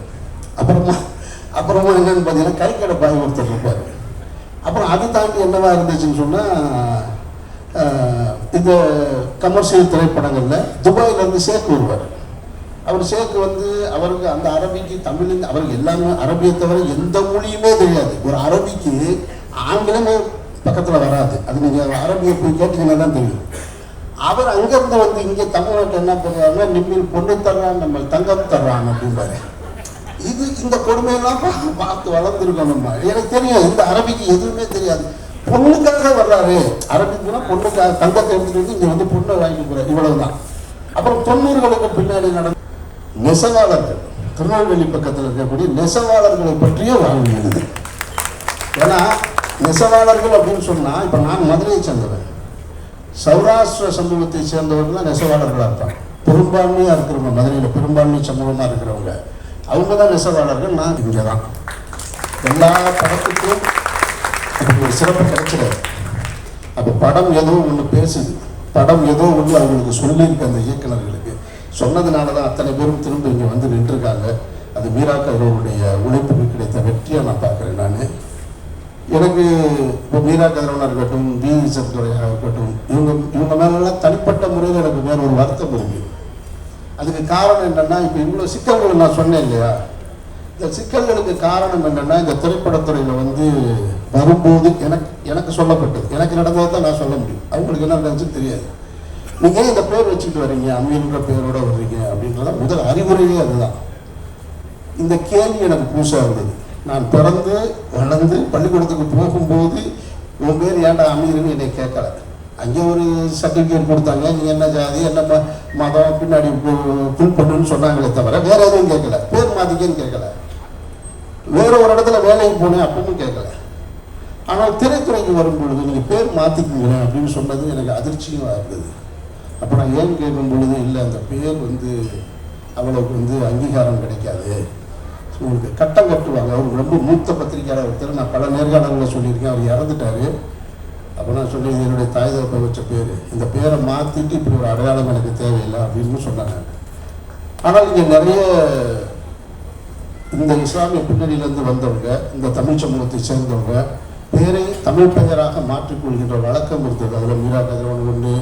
அப்புறமா என்னன்னு பார்த்தீங்கன்னா கைக்கடை பாய் ஒருத்தர் இருப்பார். அப்புறம் அது தாண்டி என்னவா இருந்துச்சுன்னு சொன்னால், இந்த கமர்ஷியல் திரைப்படங்களில் துபாயிலேருந்து ஷேக் வருவார். அவர் ஷேக் வந்து அவருக்கு அந்த அரபிக்கு தமிழ் அவருக்கு எல்லாமே அரபியை தவிர எந்த மொழியுமே தெரியாது. ஒரு அரபிக்கு ஆங்கிலமே பக்கத்தில் வராது. அது நீங்கள் அரபியை போய் கேட்டீங்கன்னா தான் தெரியும். அவர் அங்கேருந்து வந்து இங்கே தமிழ்நாட்டில் என்ன பண்ணுறாருன்னா, நிம்மில் பொண்ணு தர்றான், நம்ம தங்கம் தர்றான் அப்படின்பாரு. இந்த கொடுமையெல்லாம் பார்த்து வளர்ந்துருக்கோம் நம்ம. எனக்கு தெரியும் இந்த அரபிக்கு எதுவுமே தெரியாது. பொண்ணுக்காக வர்றாரு. அரபிக்குன்னா பொண்ணுக்காக தங்கத்தை எடுத்துட்டு வந்து இங்கே வந்து பொண்ணை வாங்கிட்டு போகிறார். இவ்வளவுதான். அப்புறம் 90களுக்கு பின்னாடி நடந்த நெசவாளர்கள், திருநெல்வேலி பக்கத்தில் இருக்கக்கூடிய நெசவாளர்களை பற்றிய வாழ்வியல் இது. ஏன்னா நெசவாளர்கள் அப்படின்னு சொன்னால், இப்போ நான் மதுரையை சேர்ந்தவன், சௌராஷ்டிர சமூகத்தை சேர்ந்தவர்கள் தான் நெசவாளர்களாக இருப்பாங்க. பெரும்பான்மையாக இருக்கிறவங்க, மதுரையில் பெரும்பான்மை சமூகமாக இருக்கிறவங்க அவங்க தான் நெசவாளர்கள். நான் இங்கே தான். எல்லா படத்துக்கும் அப்படி ஒரு சிறப்பு கிடைச்சிடாது. அப்போ படம் ஏதோ ஒன்று பேசுது, படம் ஏதோ ஒன்று அவங்களுக்கு சொல்லியிருக்கு. அந்த இயக்குநர்களுக்கு சொன்னதுனால தான் அத்தனை பேரும் திரும்ப இங்கே வந்து நின்றுருக்காங்க. அது மீரா கதிரவனுடைய உழைப்புக்கு கிடைத்த வெற்றியாக நான் பார்க்குறேன். நான் எனக்கு இப்போ மீரா கதிரவனாக இருக்கட்டும், விஇசட் துறையாக இருக்கட்டும், இவங்க மேலெல்லாம் தனிப்பட்ட முறையில் எனக்கு வேற ஒரு வருத்தம் இருக்குது. அதுக்கு காரணம் என்னென்னா, இப்போ இவ்வளோ சிக்கல்கள் நான் சொன்னேன் இல்லையா, இந்த சிக்கல்களுக்கு காரணம் என்னென்னா, இந்த திரைப்படத்துறையில் வந்து வரும்போது எனக்கு சொல்லப்பட்டது, எனக்கு நடந்ததை தான் நான் சொல்ல முடியும். அவங்களுக்கு என்ன நடந்துச்சுன்னு தெரியாது. நீங்கள் இந்த பேர் வச்சுக்கிட்டு வர்றீங்க, அமீர்ன்ற பேரோட வர்றீங்க அப்படின்றத முதல் அறிவுரையே அதுதான். இந்த கேள்வி எனக்கு புதுசாக இருந்தது. நான் பிறந்து வளர்ந்து பள்ளிக்கூடத்துக்கு போகும்போது உன் பேர் ஏன்டா அமீர்னு என்னை கேட்கல. அங்கே ஒரு சர்டிஃபிகேட் கொடுத்தாங்க, நீ என்ன ஜாதி என்ன மதம் பின்னாடி ஃபில் பண்ணுன்னு சொன்னாங்களே தவிர வேற எதுவும் கேட்கல. பேர் மாற்றிக்கன்னு கேட்கல. வேற ஒரு இடத்துல வேலைக்கு போனேன் அப்பவும் கேட்கல. ஆனால் திரைத்துறைக்கு வரும்பொழுது நீங்கள் பேர் மாற்றிக்குங்க அப்படின்னு சொன்னது எனக்கு அதிர்ச்சியும் இருந்தது. அப்போ நான் ஏன் கேட்கும் பொழுது, இல்லை அந்த பேர் வந்து அவ்வளவுக்கு வந்து அங்கீகாரம் கிடைக்காது, உங்களுக்கு கட்டம் கட்டுவாங்க. அவர் ரொம்ப மூத்த பத்திரிகையாளர் ஒருத்தர், நான் பல நேர்காணல்களில் சொல்லியிருக்கேன், அவர் இறந்துட்டார். அப்போ நான் சொல்லி என்னுடைய தாய் தகப்பை வச்ச பேர், இந்த பேரை மாற்றிட்டு இப்படி ஒரு அடையாளம் எனக்கு தேவையில்லை அப்படின்னு சொன்னாங்க. ஆனால் இங்கே நிறைய இந்த இஸ்லாமிய பின்னணியிலேருந்து வந்தவங்க, இந்த தமிழ் சமூகத்தை சேர்ந்தவங்க பேரை தமிழ் பெயராக மாற்றிக்கொள்கின்ற வழக்கம் இருந்தது. அதில் மீரா கதிரவன் ஒன்று,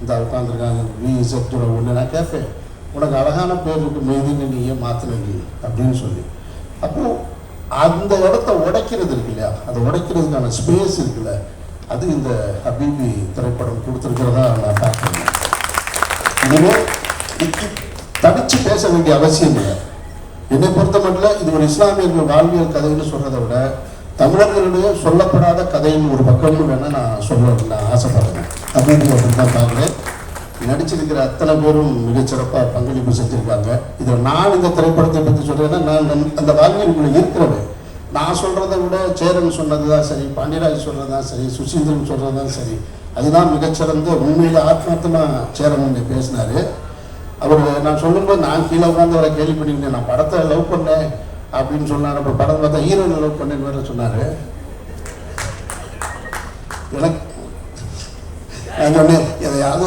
இந்த உட்காந்துருக்காங்க விஇசட் ஒன்று. நான் கேட்பேன், உனக்கு அழகான பேர் இருக்கு, மெய்தின்னு நீ ஏன் மாற்றினீங்க அப்படின்னு சொல்லி. அப்போது அந்த இடத்த உடைக்கிறது இருக்கு இல்லையா, அதை உடைக்கிறதுக்கான ஸ்பேஸ் இருக்குல்ல, அது இந்த ஹபீபி திரைப்படம் கொடுத்துருக்கிறதா நான் பார்க்குறேன். இனிமேல் தனிச்சு பேச வேண்டிய அவசியம் இல்லை. என்னை பொறுத்த மட்டும் இது ஒரு இஸ்லாமியர்கள் வாழ்வியல் கதைன்னு சொல்கிறத விட தமிழர்களுடைய சொல்லப்படாத கதைன்னு ஒரு பக்கம்னு வேணால் நான் ஆசைப்படுறேன். ஹபீபி அப்படின்னு தான் பார்க்குறேன். நடிச்சிருக்கிற அத்தனை பேரும் மிகச்சிறப்பாக பங்களிப்பு செஞ்சுருக்காங்க. இதில் நான் இந்த திரைப்படத்தை பற்றி சொல்கிறேன்னா, நான் அந்த வாழ்வியலுக்குள்ளே இருக்கிறவன். நான் சொல்கிறத விட சேரன் சொன்னது தான் சரி, பாண்டியராஜ் சொல்கிறது தான் சரி, சுசீந்திரன் சொல்கிறது தான் சரி, அதுதான் மிகச்சிறந்த. உண்மையில் ஆத்மார்த்தமாக சேரன் பேசினார். அவர் நான் சொல்லும்போது நான் கீழே உட்காந்து அவரை கேள்வி பண்ணிக்கிட்டேன். நான் படத்தை லவ் பண்ணேன், அப்படின்னு சொன்னார். அப்புறம் படம் பார்த்தா ஹீரோயின் லவ் பண்ணேன்னு வேற சொன்னார். எனக்கு நான் சொன்னேன் எதையாவது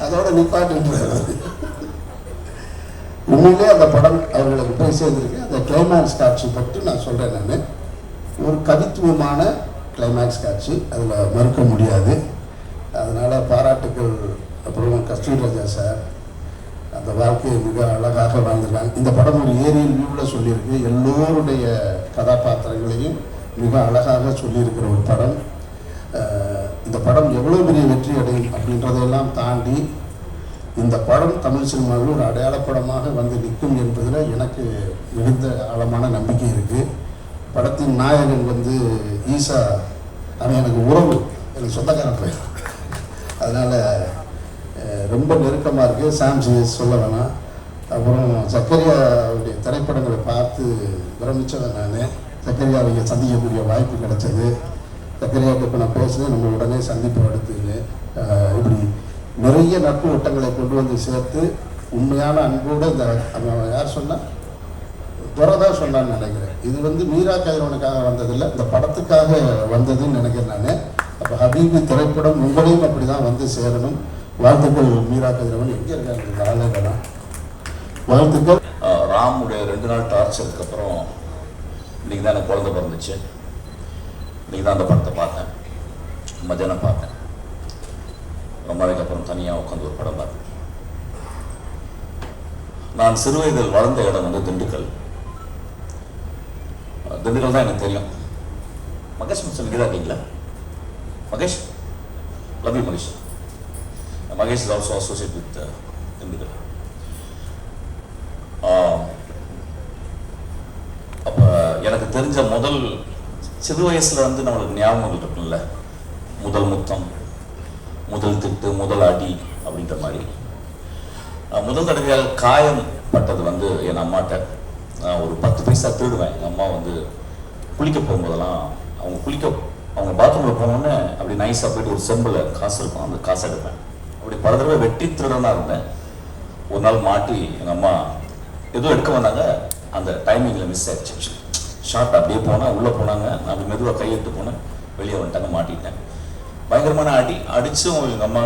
அதோட நிப்பாட்டுன்றார். உண்மையிலே அந்த படம் அவர்களுக்கு போய் சேர்ந்துருக்கு. அந்த கிளைமேக்ஸ் காட்சி பற்றி நான் சொல்கிறேன். நான் ஒரு கவித்துவமான கிளைமேக்ஸ் காட்சி, அதில் மறுக்க முடியாது. அதனால் பாராட்டுக்கள். அப்புறம் கஸ்தூரி ராஜா சார் அந்த வாழ்க்கையை மிக அழகாக வாழ்ந்துருக்காங்க. இந்த படம் ஒரு ஏரியல் வியூவில் சொல்லியிருக்கு. எல்லோருடைய கதாபாத்திரங்களையும் மிக அழகாக சொல்லியிருக்கிற ஒரு படம். இந்த படம் எவ்வளோ பெரிய வெற்றி அடையும் அப்படின்றதையெல்லாம் தாண்டி இந்த படம் தமிழ் சினிமாவில் ஒரு அடையாளப்படமாக வந்து நிற்கும் என்பதில் எனக்கு மிகுந்த ஆழமான நம்பிக்கை இருக்குது. படத்தின் நாயகன் வந்து ஈசா, அவன் எனக்கு உறவு, எனக்கு சொந்தக்காரன் போய், அதனால் ரொம்ப நெருக்கமாக இருக்குது. சாம்சிஎஸ் சொல்ல வேணாம். அப்புறம் சக்கரியாவுடைய திரைப்படங்களை பார்த்து பிரமிச்சவன் நான். சக்கரியாவை இங்கே சந்திக்கக்கூடிய வாய்ப்பு கிடைச்சது. சக்கரியாவுக்கு இப்போ நான் பேசுகிறேன், நம்ம உடனே சந்திப்பு எடுத்துங்க. இப்படி நிறைய நட்பு வட்டங்களை கொண்டு வந்து சேர்த்து உண்மையான அன்போடு இந்த யார் சொன்னால் துறை தான் சொன்னான்னு நினைக்கிறேன். இது வந்து மீரா கதிரவனுக்காக வந்ததில்லை, இந்த படத்துக்காக வந்ததுன்னு நினைக்கிறேன் நான். அப்போ ஹபீபி திரைப்படம் உங்களையும் அப்படி தான் வந்து சேரணும். வாழ்த்துக்கள் மீரா கதிரவன். எங்கே இருக்காங்க இந்த ஆளுங்கெல்லாம்? வாழ்த்துக்கள். ராமுடைய 2 நாள் டார்ச்சருக்கு அப்புறம் இன்றைக்கி தான் எனக்கு குழந்தை பிறந்துச்சு. இன்றைக்கி தான் அந்த படத்தை பார்த்தேன். மத்தியானம் பார்த்தேன். ரொம்ப நாளைக்கு அப்புறம் தனியாக உட்காந்து ஒரு படம் பார்த்தேன். நான் சிறு வயதில் வளர்ந்த இடம் வந்து திண்டுக்கல். திண்டுக்கல் தான் எனக்கு தெரியும். மகேஷ் மிஸ்டர் இங்கே தான் இருக்கீங்களா? Mahesh, love you Mahesh. Mahesh is also associate with Dindigul. அப்போ எனக்கு தெரிஞ்ச முதல் சிறு வயசில் வந்து நம்மளுக்கு ஞாபகம் இருக்குல்ல, முதல் முத்தம், முதல் திட்டு, முதல் அடி அப்படின்ற மாதிரி. முதல் தடவையாக காயம் பட்டது வந்து என் அம்மாட்ட. ஒரு 10 பைசா திருடுவேன். எங்கள் அம்மா வந்து குளிக்க போகும்போதெல்லாம் அவங்க பாத்ரூமில் போனோடனே அப்படி நைஸாக போயிட்டு ஒரு செம்பில் காசு இருக்கும், அந்த காசை எடுப்பேன். அப்படி பல தடவை வெட்டி திருடனாக இருந்தேன். ஒரு நாள் மாட்டி எங்கள் அம்மா எதுவும் எடுக்க வந்தாங்க, அந்த டைமிங்கில் மிஸ் ஆயிடுச்சு. ஷார்ட் அப்படியே போனால் உள்ளே போனாங்க, நான் அப்படி மெதுவாக கையெட்டு போனேன், வெளியே வந்துட்டாங்க, மாட்டிட்டேன். பயங்கரமான அடிச்சும் எங்கள் அம்மா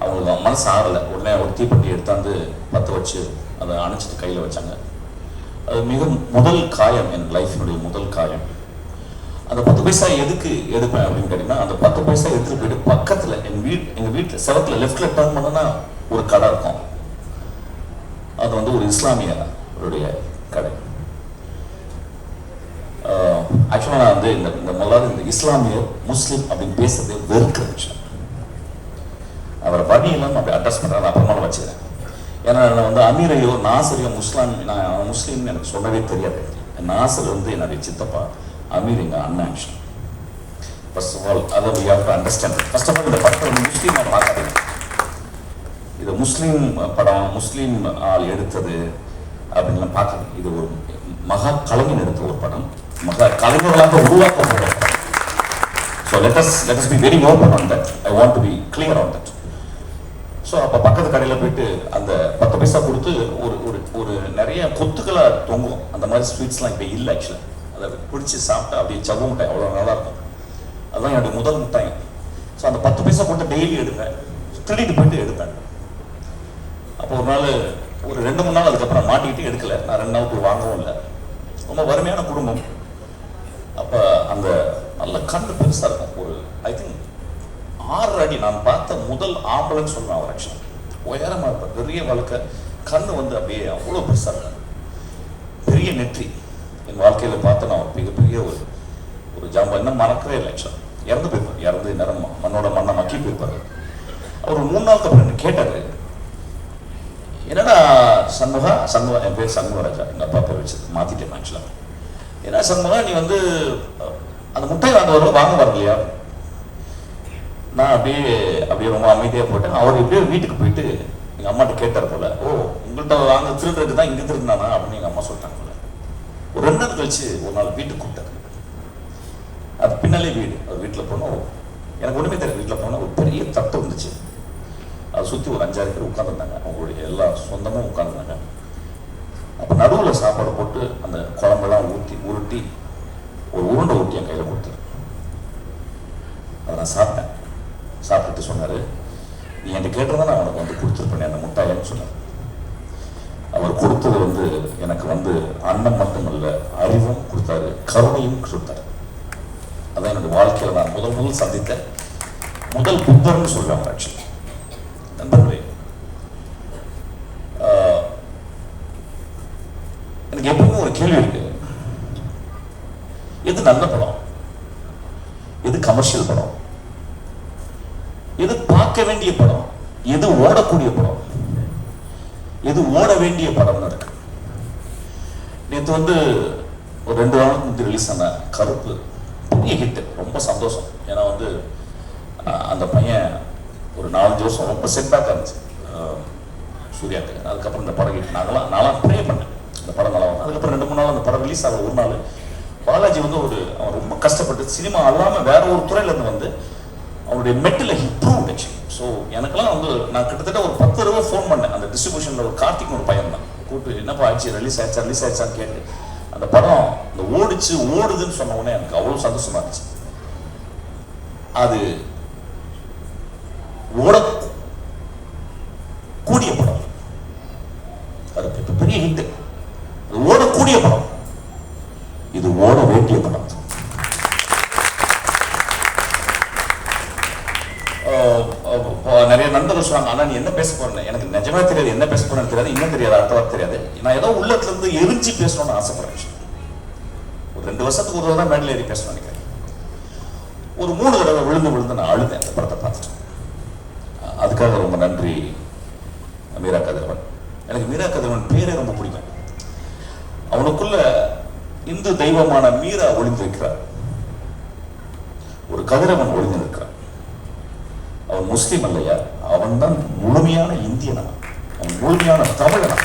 அவங்களுக்கு மனசு ஆறலை. உடனே ஒரு தீப்பெட்டி எடுத்தாந்து பற்ற வச்சு அதை அணைச்சிட்டு கையில் வச்சாங்க. அது மிக முதல் காயம், என் லைஃபினுடைய முதல் காயம். அந்த 10 பைசா எதுக்கு எடுப்பேன் அப்படின்னு கேட்டிங்கன்னா, அந்த 10 பைசா எடுத்துகிட்டு போயிட்டு பக்கத்தில் எங்கள் வீட்டில் செவத்தில் லெஃப்டில் டர்ன் பண்ணோன்னா ஒரு கடை இருக்கும். அது வந்து ஒரு இஸ்லாமியருடைய கடை. ஆக்சுவலாக நான் வந்து இந்த இஸ்லாமியர் முஸ்லீம் அப்படின்னு பேசுறது வெறுக்கிற விஷயம். அவரை வழி இல்லாமல் அப்படி அட்ரஸ் பண்ணுறேன், அப்புறமா வச்சுக்கிறேன். ஏன்னா நான் வந்து அமீரையோ நாசரையோ நான் முஸ்லீம்னு எனக்கு சொல்லவே தெரியாது. நாசர் வந்து என்னுடைய சித்தப்பா, அமீர் எங்கள் அண்ணன். ஆக்சுவலி ஃபர்ஸ்ட் ஆஃப் ஆல் அதை we have to understand. First of all இந்த படத்தை வந்து முஸ்லீமாக பார்க்காதீங்க. இது முஸ்லீம் படம், முஸ்லீம் ஆள் எடுத்தது அப்படின்லாம் பார்க்குறது. இது ஒரு மகா கலைஞன் எடுத்த ஒரு படம், மகா கலைஞர்களாக உருவாக்கப்பட்ட படம். So let us be very open on that. I want to be clear on that. So அப்போ பக்கத்து கடையில் போயிட்டு அந்த 10 பைசா கொடுத்து ஒரு நிறைய கொத்துக்களாக தொங்கும். அந்த மாதிரி ஸ்வீட்ஸ்லாம் இப்போ இல்லை. ஆக்சுவலாக அதை பிடிச்சி சாப்பிட்டா அப்படியே சவ்வு மிட்டாய் அவ்வளோ நல்லாயிருக்கும். அதுதான் என்னுடைய முதல் மிட்டாய். ஸோ அந்த 10 பைசா போட்டு டெய்லி எடுப்பேன், திருடிட்டு போயிட்டு எடுப்பேன். அப்போ ஒரு நாள் ஒரு 2-3 நாள் அதுக்கப்புறம் மாட்டிக்கிட்டு எடுக்கலை. நான் 2 நாளுக்கு வாங்கவும் இல்லை. ரொம்ப வறுமையான குடும்பம். அப்போ அந்த நல்ல கண்ணு பெருசாக இருக்கும். ஒரு ஐ திங்க் 6 அடி நான் பார்த்த முதல் ஆம்பளைன்னு சொல்லுவேன். அவர் ஆக்சுவலாக உயரமாக இருப்பார், பெரிய வழக்க, கண்ணு வந்து அப்படியே அவ்வளோ பெருசாக இருக்கும், பெரிய நெற்றி. என் வாழ்க்கையில் பார்த்த நான் மிகப்பெரிய ஒரு ஜாம்பா. இன்னும் மறக்கவே இல்லை. ஆக்சுவலாக இறந்து போயிருப்பார். இறந்து நேரம் மண்ணோட மண்ணை மக்கி போயிருப்பார். அவர் 3 நாளுக்கு அப்புறம் என்ன கேட்டார், என்னடா சண்முகா, என் பேர் சண்முகராஜா, எங்கள் அப்பா பேர் வச்சு மாற்றிட்டேன். ஆக்சுவலாக ஏன்னா சண்முகா, நீ வந்து அந்த முட்டாய் வாங்க வரலையா? நான் அப்படியே ரொம்ப அமைதியாக போட்டேன். அவர் எப்படியோ வீட்டுக்கு போயிட்டு எங்கள் அம்மாட்ட கேட்டார் போல, ஓ உங்கள்கிட்ட வாங்க திருடுறதுக்கு தான் இங்கே திருடினானா அப்படின்னு எங்கள் அம்மா சொல்லிட்டாங்க போல. ஒரு 2 நாள் கழிச்சு ஒரு நாள் வீட்டுக்கு கூப்பிட்டாரு. அது பின்னாலே வீடு. அது வீட்டில் போனோம், எனக்கு ஒன்றுமே தெரியாது. வீட்டில் போனால் ஒரு பெரிய தட்டு இருந்துச்சு. அதை சுற்றி ஒரு 5-6 பேர் உட்காந்துருந்தாங்க, அவங்களுடைய எல்லா சொந்தமும் உட்காந்துருந்தாங்க. அப்போ நடுவில் சாப்பாடு போட்டு அந்த குழம்பெல்லாம் உருட்டி ஒரு உருண்டை ஊட்டி என் கையில் கொடுத்தாரு. அதை நான் சாப்பிட்டேன். சாப்பிட்டுட்டு சொன்னார், நீ என்கிட்ட கேட்டிருந்தா நான் உனக்கு வந்து கொடுத்துருப்பேன் அந்த முட்டாயன்னு சொன்னார். அவர் கொடுத்தது வந்து எனக்கு வந்து அன்னம் மட்டுமல்ல, அறிவும் கொடுத்தாரு, கருணையும் கொடுத்தாரு. அதான் என்னுடைய வாழ்க்கையில் நான் முதல் சந்தித்த முதல் புத்தர்னு சொல்லுவாங்க. ஆக்சுவலி நண்பர்களே, எனக்கு எப்பவுமே ஒரு கேள்வி இருக்கு, எது நல்ல படம், எது கமர்ஷியல் படம், எது பார்க்க வேண்டிய படம், எது ஓடக்கூடிய படம், எது ஓட வேண்டிய படம்னு இருக்கு. நேற்று வந்து ஒரு 2 வாரத்துக்கு முந்தைய ரிலீஸ் ஆன கருப்பு பெரிய ஹிட், ரொம்ப சந்தோஷம். ஏன்னா வந்து அந்த பையன் ஒரு 4-5 வருஷம் ரொம்ப செட்பேக்காக இருந்துச்சு சூர்யாவுக்கு. அதுக்கப்புறம் இந்த படம் ஹிட், நான்லாம் ப்ரே பண்ணேன் இந்த படம் நல்லா. அதுக்கப்புறம் 2-3 நாள் அந்த படம் ரிலீஸ் ஆகிற ஒரு நாள் பாலாஜி வந்து அவன் ரொம்ப கஷ்டப்பட்டு சினிமா அல்லாமல் வேற ஒரு துறையிலேருந்து வந்து அவனுடைய மெட்டில் இம்ப்ரூவ் ஆச்சு. ஸோ எனக்கெல்லாம் வந்து நான் கிட்டத்தட்ட ஒரு 10 தடவை ஃபோன் பண்ணேன். அந்த டிஸ்ட்ரிபியூஷனில் ஒரு கார்த்திக் ஒரு பையன் தான் கூப்பிட்டு, என்னப்பா ஆச்சு, ரிலீஸ் ஆயிடுச்சான்னு கேட்டு, அந்த படம் இந்த ஓடுதுன்னு சொன்ன உடனே எனக்கு அவ்வளோ சந்தோஷமா இருந்துச்சு. அது ஓடக்கூடிய படம், அது இப்போ பெரிய ஹிட். அது ஓடக்கூடிய படம், இது ஓட வேண்டிய படம். நிறைய நண்பர்கள் சொல்றாங்க, ஆனா நீ என்ன பேச போறேன்னு எனக்கு நிஜமா தெரியாது, என்ன பேச போறேன்னு தெரியாது, இன்னும் தெரியாது, அடுத்த வாரம் தெரியாது. நான் ஏதோ உள்ளத்துல இருந்து எரிஞ்சு பேசணும்னு ஆசைப்படுறேன். ஒரு 2 வருஷத்துக்கு ஒரு தடவை மேடையில் ஏறி பேசணும்னு நினைக்கிறேன். ஒரு 3 தடவை விழுந்து நான் அழுதேன் அந்த படத்தை பார்த்துட்டு. அதுக்காக ரொம்ப நன்றி மீரா கதிரவன். எனக்கு மீரா கதிரவன் பேரே ரொம்ப பிடிக்கும். அவனுக்குள்ள இந்து தெய்வமான மீரா ஒளிந்திருக்கிறார், ஒரு கதிரவன் ஒளிந்திருக்கிறார். அவன் முஸ்லீம் அல்லையா, அவன் தான் முழுமையான இந்தியனா, அவன் முழுமையான தமிழனா.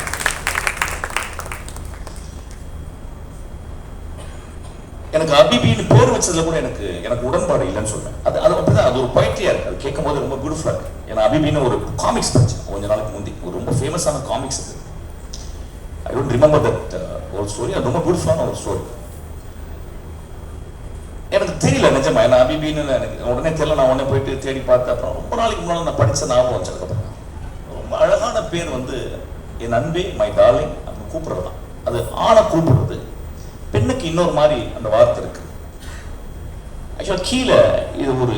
எனக்கு அபிபின்னு பேர் வச்சதுல கூட எனக்கு உடன்பாடு இல்லைன்னு சொல்றேன். அது அப்படிதான், அது ஒரு பொயட்ரியா இருக்கு, அது கேட்கும் போது ரொம்ப பியூட்டிஃபுல்லா இருக்கு. ஏன்னா அபிபின்னு ஒரு காமிக்ஸ் படிச்சேன் கொஞ்ச நாளைக்கு முந்தி, ஒரு ரொம்ப ஃபேமஸான காமிக்ஸ் அது. ஐ டோன்ட் ரிமெம்பர் தட் ஒரு ஸ்டோரி, அது ரொம்ப பியூட்டிஃபுல்லான ஒரு ஸ்டோரி. எனக்கு தெரியல நிஜமா, ஏன்னா அபிபின்னு எனக்கு உடனே தெரியல. நான் உடனே போயிட்டு தேடி பார்த்து அப்புறம் ரொம்ப நாளைக்கு முன்னாடி நான் படித்த ஞாபகம் வச்சதுக்கப்புறம் ரொம்ப அழகான பேர் வந்து என் அன்பே, மை டார்லிங் அப்படின்னு கூப்பிடுறது தான். அது ஆணை கூப்பிடுறது, பெண்ணுக்கு இன்னொரு மாதிரி அந்த வார்த்தை இருக்கு. ஆக்சுவலாக கீழே இது ஒரு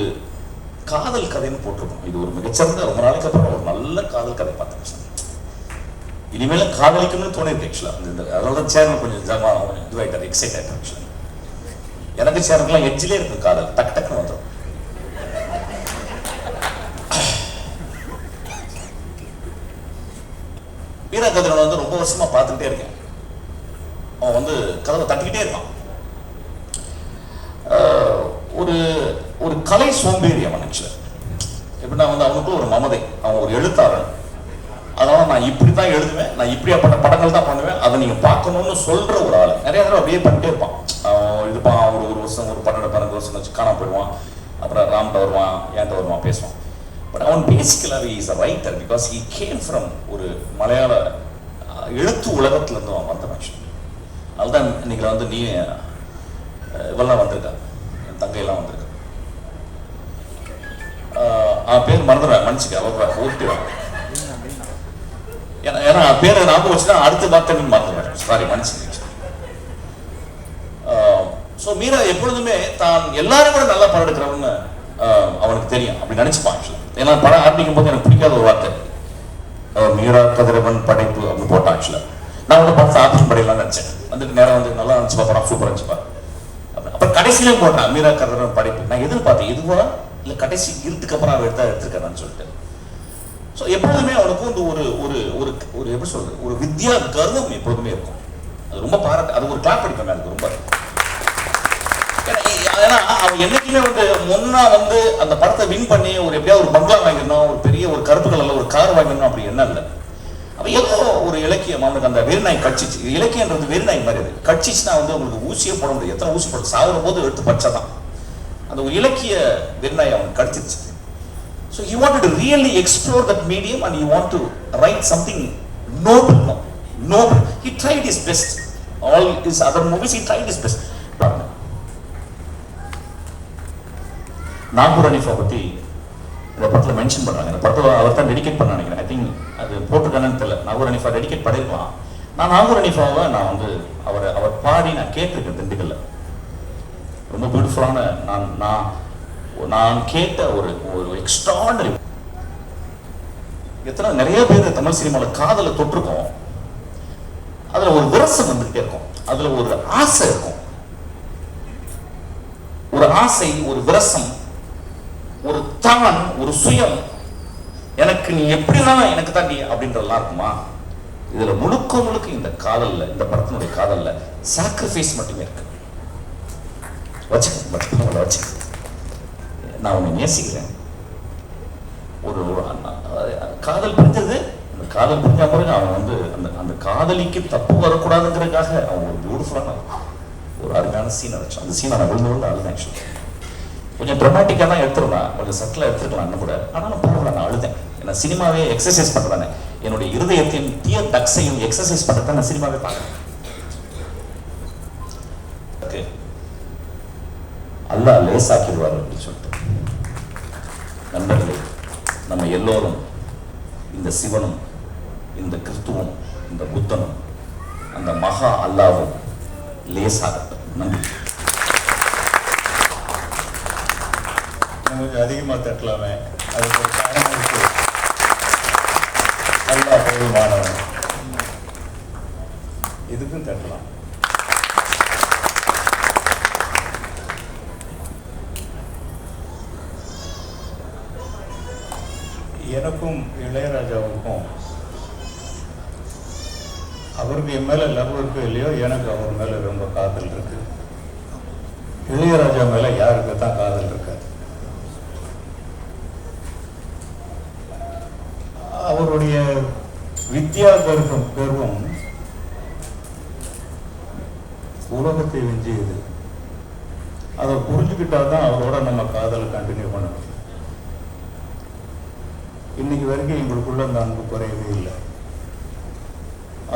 காதல் கதைன்னு போட்டிருக்கோம். இது ஒரு மிகச்சிறந்த, ரொம்ப நாளைக்கு அப்புறம் ஒரு நல்ல காதல் கதை பார்த்தேன். இனிமேல காதலிக்கணும்னு தோணிருக்கு ஆக்சுவலாக. அதனால தான் சேனல் கொஞ்சம் இதுவாயிட்டார், எக்ஸைட் ஆகிட்டார் ஆக்சுவலாக. எனக்கு சேனல்லாம் எட்ஜிலே இருக்கு காதல், டக்குன்னு வந்துடும். மீரா கதிரவன் வந்து ரொம்ப வருஷமா பார்த்துக்கிட்டே இருக்கேன். அவன் வந்து கதவை தட்டிக்கிட்டே இருக்கான். ஒரு கலை சோம்பேறி அவன் ஆக்சுவலா. எப்படின்னா வந்து அவனுக்கு ஒரு மமதை, அவன் ஒரு எழுத்தாளன். அதனால நான் இப்படி தான் எழுதுவேன், நான் இப்படியாப்பட்ட படங்கள் தான் பண்ணுவேன், அதை நீங்க பார்க்கணும்னு சொல்ற ஒரு ஆள். நிறைய தடவை அப்படியே பண்ணிட்டே இருப்பான். இதுப்பான் ஒரு வருஷம், ஒரு 12-15 வருஷம் வச்சு காணாம போயிடுவான். அப்புறம் ராம்கிட்ட வருவான், என்கிட்ட வருவான், பேசுவான். பட் அவன் பேசிக்கலாகவே is a writer, because he came from ஒரு மலையாள எழுத்து உலகத்துலேருந்து அவன் வந்த மனுஷன். அதுதான் இன்னைக்கு வந்து நீ இவெல்லாம் வந்திருக்கா, என் தங்கையெல்லாம் வந்திருக்கா. பேர் மறந்துடுவேன், மன்னிச்சுக்க, அவ ஓட்டிடுவான். ஏன்னா பேரை ஞாபகம் வச்சுன்னா அடுத்த வார்த்தை மறந்துடுவேன், சாரி, மன்னிச்சுங்க. ஸோ மீரா எப்பொழுதுமே தான் எல்லாரும் கூட நல்லா படம் எடுக்கிறவன்னு அவனுக்கு தெரியும், அப்படி நினைச்சுப்பான் ஆக்சுவலாக. ஏன்னா படம் ஆரம்பிக்கும் போது எனக்கு பிடிக்காத ஒரு வார்த்தை மீரா கதிரவன் படைப்பு அப்படின்னு போட்டான் ஆக்சுவலாக. நான் வந்து படத்தை ஆப்ஷன் படையெல்லாம் நினச்சேன். வந்துட்டு நேரம் வந்து நல்லா நினச்சிப்பா, படம் சூப்பராக இருந்துச்சுப்பா. அப்புறம் கடைசியிலையும் போட்டான் மீரா கதிரவன் படைப்பு. நான் எதிர்பார்த்தேன், இதுவா இல்லை கடைசி இருட்டுக்கு அப்புறம் அவன் எடுத்திருக்கான்னு சொல்லிட்டு. ஸோ எப்பொழுதுமே அவனுக்கு வந்து ஒரு ஒரு ஒரு ஒரு எப்படி சொல்றது, ஒரு வித்யா கர்வம் எப்பொழுதுமே இருக்கும். அது ரொம்ப பாராட்டு, அது ஒரு கிளாப் அடிப்பேன் எனக்கு ரொம்ப. ஏன்னா அவன் என்னைக்குமே வந்து முன்னா வந்து அந்த படத்தை வின் பண்ணி ஒரு எப்படியாவது ஒரு பங்களா வாங்கிடணும், ஒரு பெரிய ஒரு கருப்பு கலர்ல ஒரு கார் வாங்கிடணும் அப்படி என்ன இல்லை. அவன் ஏதோ ஒரு இலக்கியம் அவனுக்கு அந்த வெறிநாய் கட்சிச்சு. இலக்கியன்றது வெறிநாய் மாதிரி, அது கட்சிச்சுன்னா வந்து உங்களுக்கு ஊசியே போட முடியாது. எத்தனை ஊசி போட சாகுற போது எடுத்து பச்சைதான். அந்த ஒரு இலக்கிய வெறிநாய் அவனுக்கு கடிச்சிருச்சு. So he wanted to really explore that medium and he wanted to write something noble. Noble. He tried his best. All his other movies, he tried his best. Nagore Hanifa பற்றி இந்த படத்தில் மென்ஷன் பண்ணுறாங்க. இந்த படத்தில் அவர் தான் டெடிகேட் பண்ண நினைக்கிறேன். ஐ திங்க் அது போட்டிருக்கானு தெரியல. நாகூர் அனிஃபா டெடிகேட் பண்ணிருக்கலாம். நான் நாகூர் அனிஃபாவை நான் வந்து அவர் பாடி நான் கேட்டிருக்கேன் திண்டுக்கல்ல. ரொம்ப பியூட்டிஃபுல்லான நான் கேட்ட ஒரு எக்ஸ்ட்ராடனரி. எத்தனை நிறைய பேர் தமிழ் சினிமாவில் காதலை தொட்டிருக்கோம். அதில் ஒரு விரசம் வந்துகிட்டே இருக்கும். அதில் ஒரு ஆசை இருக்கும். ஒரு ஆசை, ஒரு விரசம், ஒரு தான், ஒரு சுயம். எனக்கு நீ எப்படிலாம் எனக்கு தாண்டி அப்படின்றதெல்லாம் இருக்குமா? இதுல முழுக்க இந்த காதல்ல, இந்த படத்தினுடைய காதல்ல சாக்ரிஃபைஸ் மட்டுமே இருக்கு. வச்சு நான் உன்னை நேசிக்கிறேன். ஒரு காதல் புரிஞ்சது. அந்த காதல் புரிஞ்ச பிறகு அவன் வந்து அந்த காதலிக்கு தப்பு வரக்கூடாதுங்கிறதுக்காக அவன் ஒரு பியூட்டிஃபுல்லான ஒரு அருமையான சீன் அடிச்சான். அந்த சீனை நான் விழுந்து அழுதேன். ஆக்சுவலி கொஞ்சம் ட்ரமாட்டிக்காக தான் எடுத்துருந்தேன், கொஞ்சம் சட்டிலாக எடுத்துருக்கலாம்னு கூட. ஆனாலும் பரவாயில்ல, நான் அழுதேன். ஏன்னா சினிமாவே எக்ஸசைஸ் பண்ணுறதானே. என்னுடைய இருதயத்தையும் தீய டக்ஸையும் எக்ஸசைஸ் பண்ணுறத நான் சினிமாவே பார்க்குறேன். அல்லாஹ் லேசாக்கிடுவார் அப்படின்னு சொல்லிட்டு நண்பர்களே, நம்ம எல்லோரும் இந்த சிவனும் இந்த கிறிஸ்துவும் இந்த புத்தனும் அந்த மகா அல்லாவும் லேசாகட்டும். நன்றி. கொஞ்சம் அதிகமாக தட்டலாமே, அதுக்கு ஒரு காரணம் இருக்கு. நல்லா போதுமானவன், இதுக்கும் தட்டலாம். எனக்கும் இளையராஜாவுக்கும் அவருக்கு என் மேலே லவ் இருக்கோ இல்லையோ, எனக்கு அவர் மேலே ரொம்ப காதல் இருக்கு. இளையராஜா மேலே யாருக்கு தான் காதல் இருக்காது. அவருடைய வித்யா கர்வம் உலகத்தை வெஞ்சியது. அதை புரிஞ்சுக்கிட்டா தான் அவரோட நம்ம காதலை கண்டினியூ பண்ணணும். இன்னைக்கு வரைக்கும் எங்களுக்குள்ள அந்த அன்பு குறையவே இல்லை.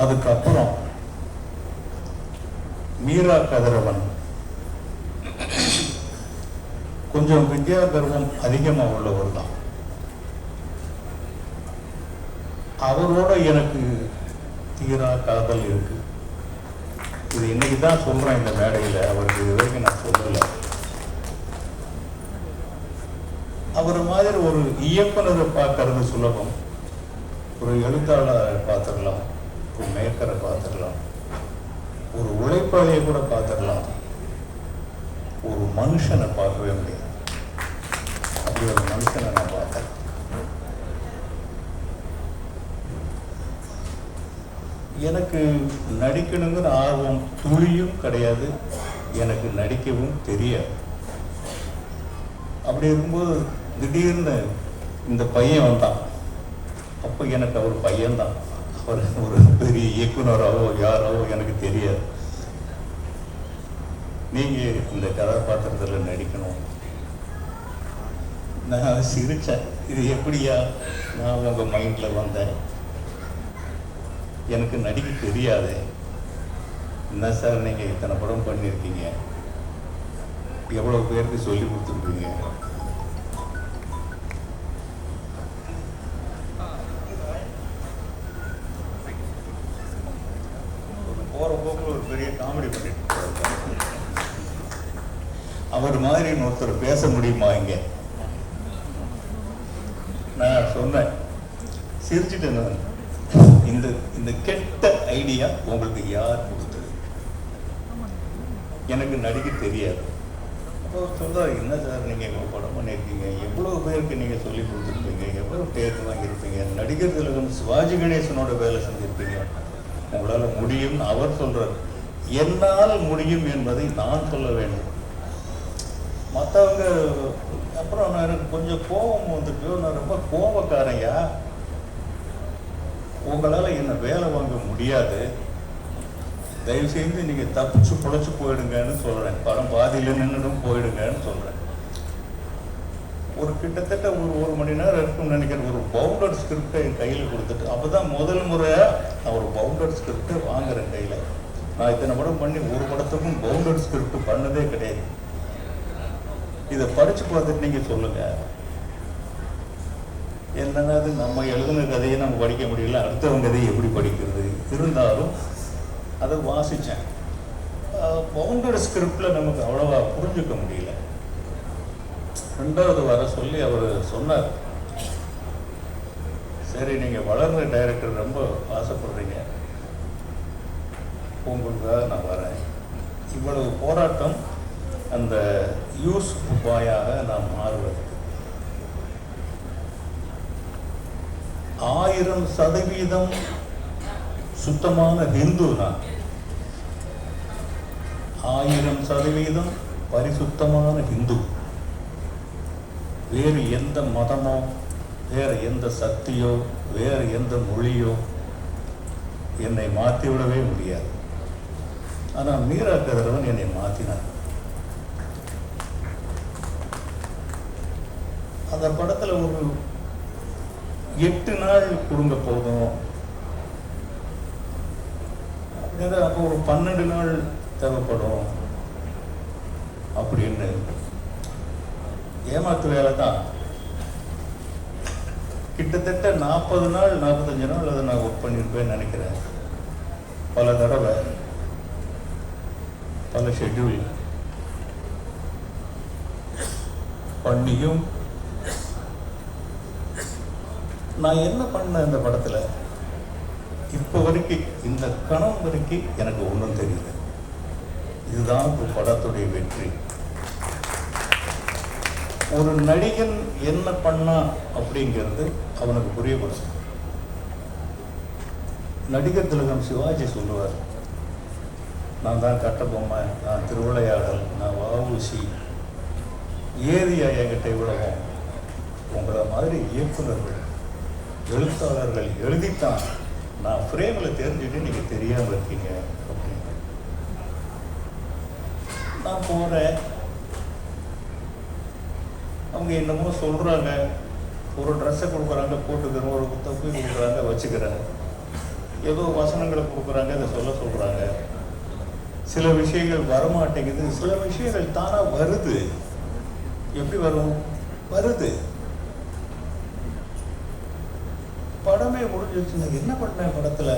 அதுக்கப்புறம் மீரா கதிரவன் கொஞ்சம் வித்யா கர்வம் அதிகமாக உள்ளவர் தான். அவரோட எனக்கு தீரா காதல் இருக்கு. இது இன்னைக்கு தான் சொல்றேன் இந்த மேடையில், அவருக்கு இது வரைக்கும் நான் சொல்லலை. அவர் மாதிரி ஒரு இயக்குனரை பார்க்கறது சுலபம், ஒரு எழுத்தாளரை பார்த்துடலாம், ஒரு மேக்கரை பார்த்துடலாம், ஒரு உழைப்பாளியை கூட பார்த்துடலாம், ஒரு மனுஷனை பார்க்கவே முடியாது. அப்படி ஒரு மனுஷனை நான் பார்த்தேன். எனக்கு நடிக்கணுங்கிற ஆர்வம் துளியும் கிடையாது, எனக்கு நடிக்கவும் தெரியாது. அப்படி இருக்கும்போது திடீர்னு இந்த பையன் வந்தான். அப்போ எனக்கு அவர் பையன்தான். அவர் ஒரு பெரிய இயக்குனராவோ யாராவோ எனக்கு தெரியாது. நீங்கள் இந்த கதாபாத்திரத்தில் நடிக்கணும். நான் சிரித்தேன். இது எப்படியா நான் உங்கள் மைண்டில் வந்தேன், எனக்கு நடிக்க தெரியாது. என்ன சார் நீங்கள் இத்தனை படம் பண்ணியிருக்கீங்க, எவ்வளோ பேருக்கு சொல்லி கொடுத்துருக்கீங்க. போகிற போக்கில் ஒரு பெரிய காமெடி பண்ணிட்டு அவர் மாதிரி ஒருத்தர் பேச முடியுமா இங்கே? நான் சொன்னேன், சிரிச்சுட்டு நான், இந்த கெட்ட ஐடியா உங்களுக்கு யார் கொடுத்தது? எனக்கு நடிக்க தெரியாது. அப்போ சொல்கிறார், என்ன சார் நீங்கள் எவ்வளோ படம் பண்ணியிருக்கீங்க, எவ்வளோ பேருக்கு நீங்கள் சொல்லி கொடுத்துருப்பீங்க, எவ்வளோ பேருக்கு வாங்கியிருப்பீங்க, நடிகர்களில் வந்து சிவாஜி கணேசனோட வேலை செஞ்சுருப்பீங்க, உங்களால் முடியும்னு அவர் சொல்கிறார். என்னால் முடியும் என்பதை நான் சொல்ல வேண்டும். மற்றவங்க அப்புறம் நான் எனக்கு கொஞ்சம் கோபம் வந்துட்டு, நான் ரொம்ப கோபக்காரையா, உங்களால் என்னை வேலை வாங்க முடியாது, தயவுசெய்து நீங்கள் தப்பிச்சு பொழைச்சி போயிடுங்கன்னு சொல்கிறேன். படம் பாதியில் நின்றுடும் போயிடுங்கன்னு சொல்கிறேன். ஒரு கிட்டத்தட்ட ஒரு மணி நேரம் இருக்கும்னு நினைக்கிறேன். ஒரு பவுண்டர் ஸ்கிரிப்டை என் கையில் கொடுத்துட்டு, அப்போ தான் முதல் முறையாக நான் ஒரு பவுண்டர் ஸ்கிரிப்டை வாங்குறேன் கையில். நான் இத்தனை படம் பண்ணி ஒரு படத்துக்கும் பவுண்டர் ஸ்கிரிப்ட் பண்ணதே கிடையாது. இதை படித்து பார்த்துட்டு நீங்கள் சொல்லுங்கள், என்னன்னா அது நம்ம எழுதுன கதையை நம்ம படிக்க முடியல, அடுத்தவங்க கதையை எப்படி படிக்கிறது. இருந்தாலும் அதை வாசித்தேன். பவுண்டர் ஸ்கிரிப்டில் நமக்கு அவ்வளோவா புரிஞ்சுக்க முடியல. ரெண்டாவது வர சொல்லி அவர் சொன்னார், சரி நீங்கள் வளர்ந்த டைரக்டர் ரொம்ப ஆசைப்படுறீங்க, உங்களுக்காக நான் வரேன். இவ்வளவு போராட்டம் அந்த யூஸ் பாயாக நான் மாறுவது 1000% சுத்தமான ஹிந்து நான், 1000% பரிசுத்தமான ஹிந்து. வேறு எந்த மதமோ, வேறு எந்த சக்தியோ, வேறு எந்த மொழியோ என்னை மாற்றி விடவே முடியாது. ஆனால் மீரா கதிரவன் என்னை மாற்றினார். அந்த படத்தில் ஒரு 8 நாள் கொடுங்க போதும், அப்போ ஒரு 12 நாள் தேவைப்படும் அப்படின்னு ஏமாத்து வேலை தான். கிட்டத்தட்ட 40 நாள் 45 நாள் அதை நான் ஒர்க் பண்ணியிருப்பேன்னு நினைக்கிறேன். பல தடவை பல ஷெட்யூல் பண்ணியும் நான் என்ன பண்ணேன் இந்த படத்தில் இப்போ வரைக்கும், இந்த கணம் வரைக்கும் எனக்கு ஒன்றும் தெரியல. இதுதான் இப்போ படத்துடைய வெற்றி. ஒரு நடிகன் என்ன பண்ணா அப்படிங்கிறது அவனுக்கு புரியப்படும். நடிகர் திலகம் சிவாஜி சொல்லுவார், நான் தான் கட்டபொம்மை, நான் திருவிளையாடல், நான் வஉசி, ஏரியா என்கிட்ட இவ்வளவும். உங்களை மாதிரி இயக்குநர்கள் எழுத்தாளர்கள் எழுதித்தான் நான் ஃப்ரேமில் தெரிஞ்சுட்டு நீங்கள் தெரியாமல் இருக்கீங்க அப்படின்னு. நான் போகிறேன், அவங்க என்னமோ சொல்கிறாங்க, ஒரு ட்ரெஸ்ஸை கொடுக்குறாங்க போட்டுக்கிறோம், ஒரு தொப்பி கொடுக்குறாங்க வச்சுக்கிறேன், ஏதோ வசனங்களை கொடுக்குறாங்க அதை சொல்கிறாங்க. சில விஷயங்கள் வரமாட்டேங்குது, சில விஷயங்கள் தானாக வருது. எப்படி வரும்? வருது. படமே முடிஞ்சிருச்சுன்னா என்ன பண்ணேன் படத்தில்?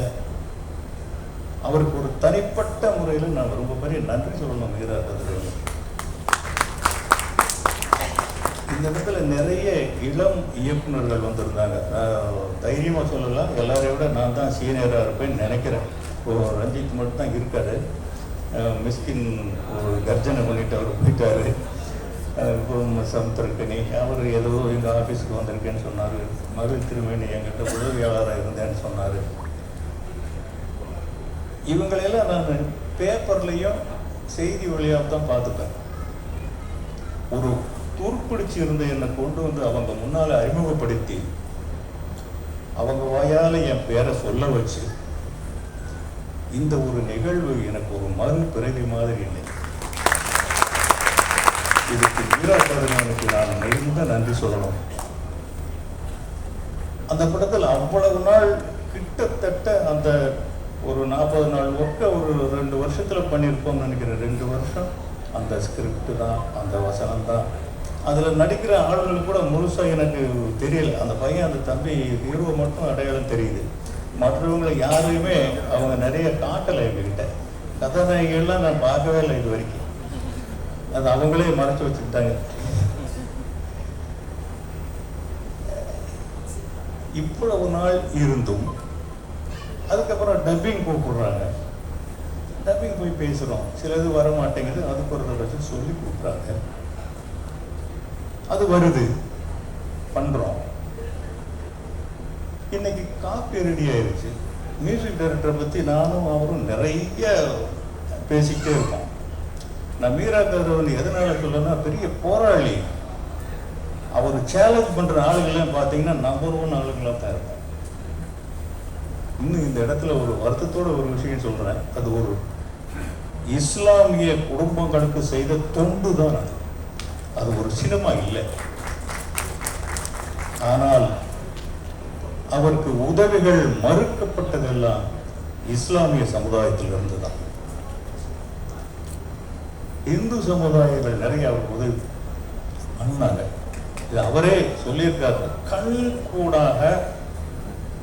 அவருக்கு ஒரு தனிப்பட்ட முறையில் நான் ரொம்ப பெரிய நன்றி சொல்லணும் மீரா கதிரவன். இந்த இடத்துல நிறைய இளம் இயக்குநர்கள் வந்திருந்தாங்க. தைரியமாக சொல்லலாம், எல்லாரையும் விட நான் தான் சீனியராக இருப்பேன்னு நினைக்கிறேன். ரஞ்சித் மட்டும் தான் இருக்காரு. மிஸ்கின் ஒரு கர்ஜனை பண்ணிட்டு அவர் போயிட்டார். சமுத்திரக்கனி அவர் ஏதோ எங்கள் ஆஃபீஸுக்கு வந்திருக்கேன்னு சொன்னார். மகள் திருமணி என்கிட்ட உதவியாளராக இருந்தேன்னு சொன்னார். இவங்களையெல்லாம் நான் பேப்பர்லேயும் செய்தி வழியாக தான் பார்த்துப்பேன். ஒரு துருப்பிடிச்சு இருந்த என்னை கொண்டு வந்து அவங்க முன்னால் அறிமுகப்படுத்தி அவங்க வாயால் என் பேரை சொல்ல வச்சு, இந்த ஒரு நிகழ்வு எனக்கு ஒரு மறு பிறவி மாதிரி இல்லை. இதுக்கு மீரா கதிரவனுக்கு நான் நெருங்க நன்றி சொல்லணும். அந்த படத்தில் அவ்வளவு நாள் கிட்டத்தட்ட அந்த ஒரு 40 நாள் ஒர்க்கை ஒரு 2 வருஷத்தில் பண்ணியிருப்போம்னு நினைக்கிறேன். 2 வருஷம் அந்த ஸ்கிரிப்ட் தான், அந்த வசனம் தான். அதில் நடிக்கிற ஆளுங்களுக்கு கூட முழுசாக எனக்கு தெரியல. அந்த பையன், அந்த தம்பி ஹீரோ மட்டும் அடையாளம் தெரியுது. மற்றவங்களை யாரையுமே அவங்க நிறைய காட்டலை எங்ககிட்ட. கதாநாயகிகள்லாம் நான் பார்க்கவே இல்லை இது வரைக்கும். அது அவங்களே மறைச்சு வச்சுக்கிட்டாங்க. இவ்வளவு நாள் இருந்தும் அதுக்கப்புறம் டப்பிங் கூப்பிடுறாங்க. டப்பிங் போய் பேசுகிறோம், சிலது வர மாட்டேங்குது, அதுக்கு ஒரு தடவை சொல்லி கூப்பிட்றாங்க. அது வருது, பண்ணுறோம். இன்னைக்கு காப்பி ரெடி ஆயிடுச்சு. மியூசிக் டைரக்டரை பற்றி நானும் அவரும் நிறைய பேசிக்கிட்டே இருக்கோம். நான் மீரா கதிரவன் எதனால சொல்லணும்னா, பெரிய போராளி. அவர் சேலஞ்ச் பண்ணுற ஆளுங்கள்லாம் பார்த்தீங்கன்னா நம்பர் 1 ஆளுங்களாக தான் இருக்கும். இன்னும் இந்த இடத்துல ஒரு வருத்தத்தோட ஒரு விஷயம் சொல்கிறேன். அது ஒரு இஸ்லாமிய குடும்பங்களுக்கு செய்த தொண்டு தான் அது. அது ஒரு சினிமா இல்லை. ஆனால் அவருக்கு உதவிகள் மறுக்கப்பட்டதெல்லாம் இஸ்லாமிய சமுதாயத்திலிருந்து தான். இந்து சமுதாயங்கள் நிறைய அவருக்கு உதவி பண்ணாங்க. இது அவரே சொல்லியிருக்காரு. கண் கூடாக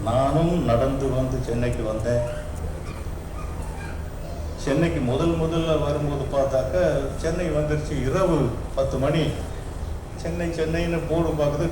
நானும் நடந்து வந்து சென்னைக்கு வந்தேன். சென்னைக்கு முதல்ல வரும்போது பார்த்தாக்க சென்னை வந்துருச்சு, இரவு 10 மணி. சென்னைன்னு போர்டு பார்க்குது.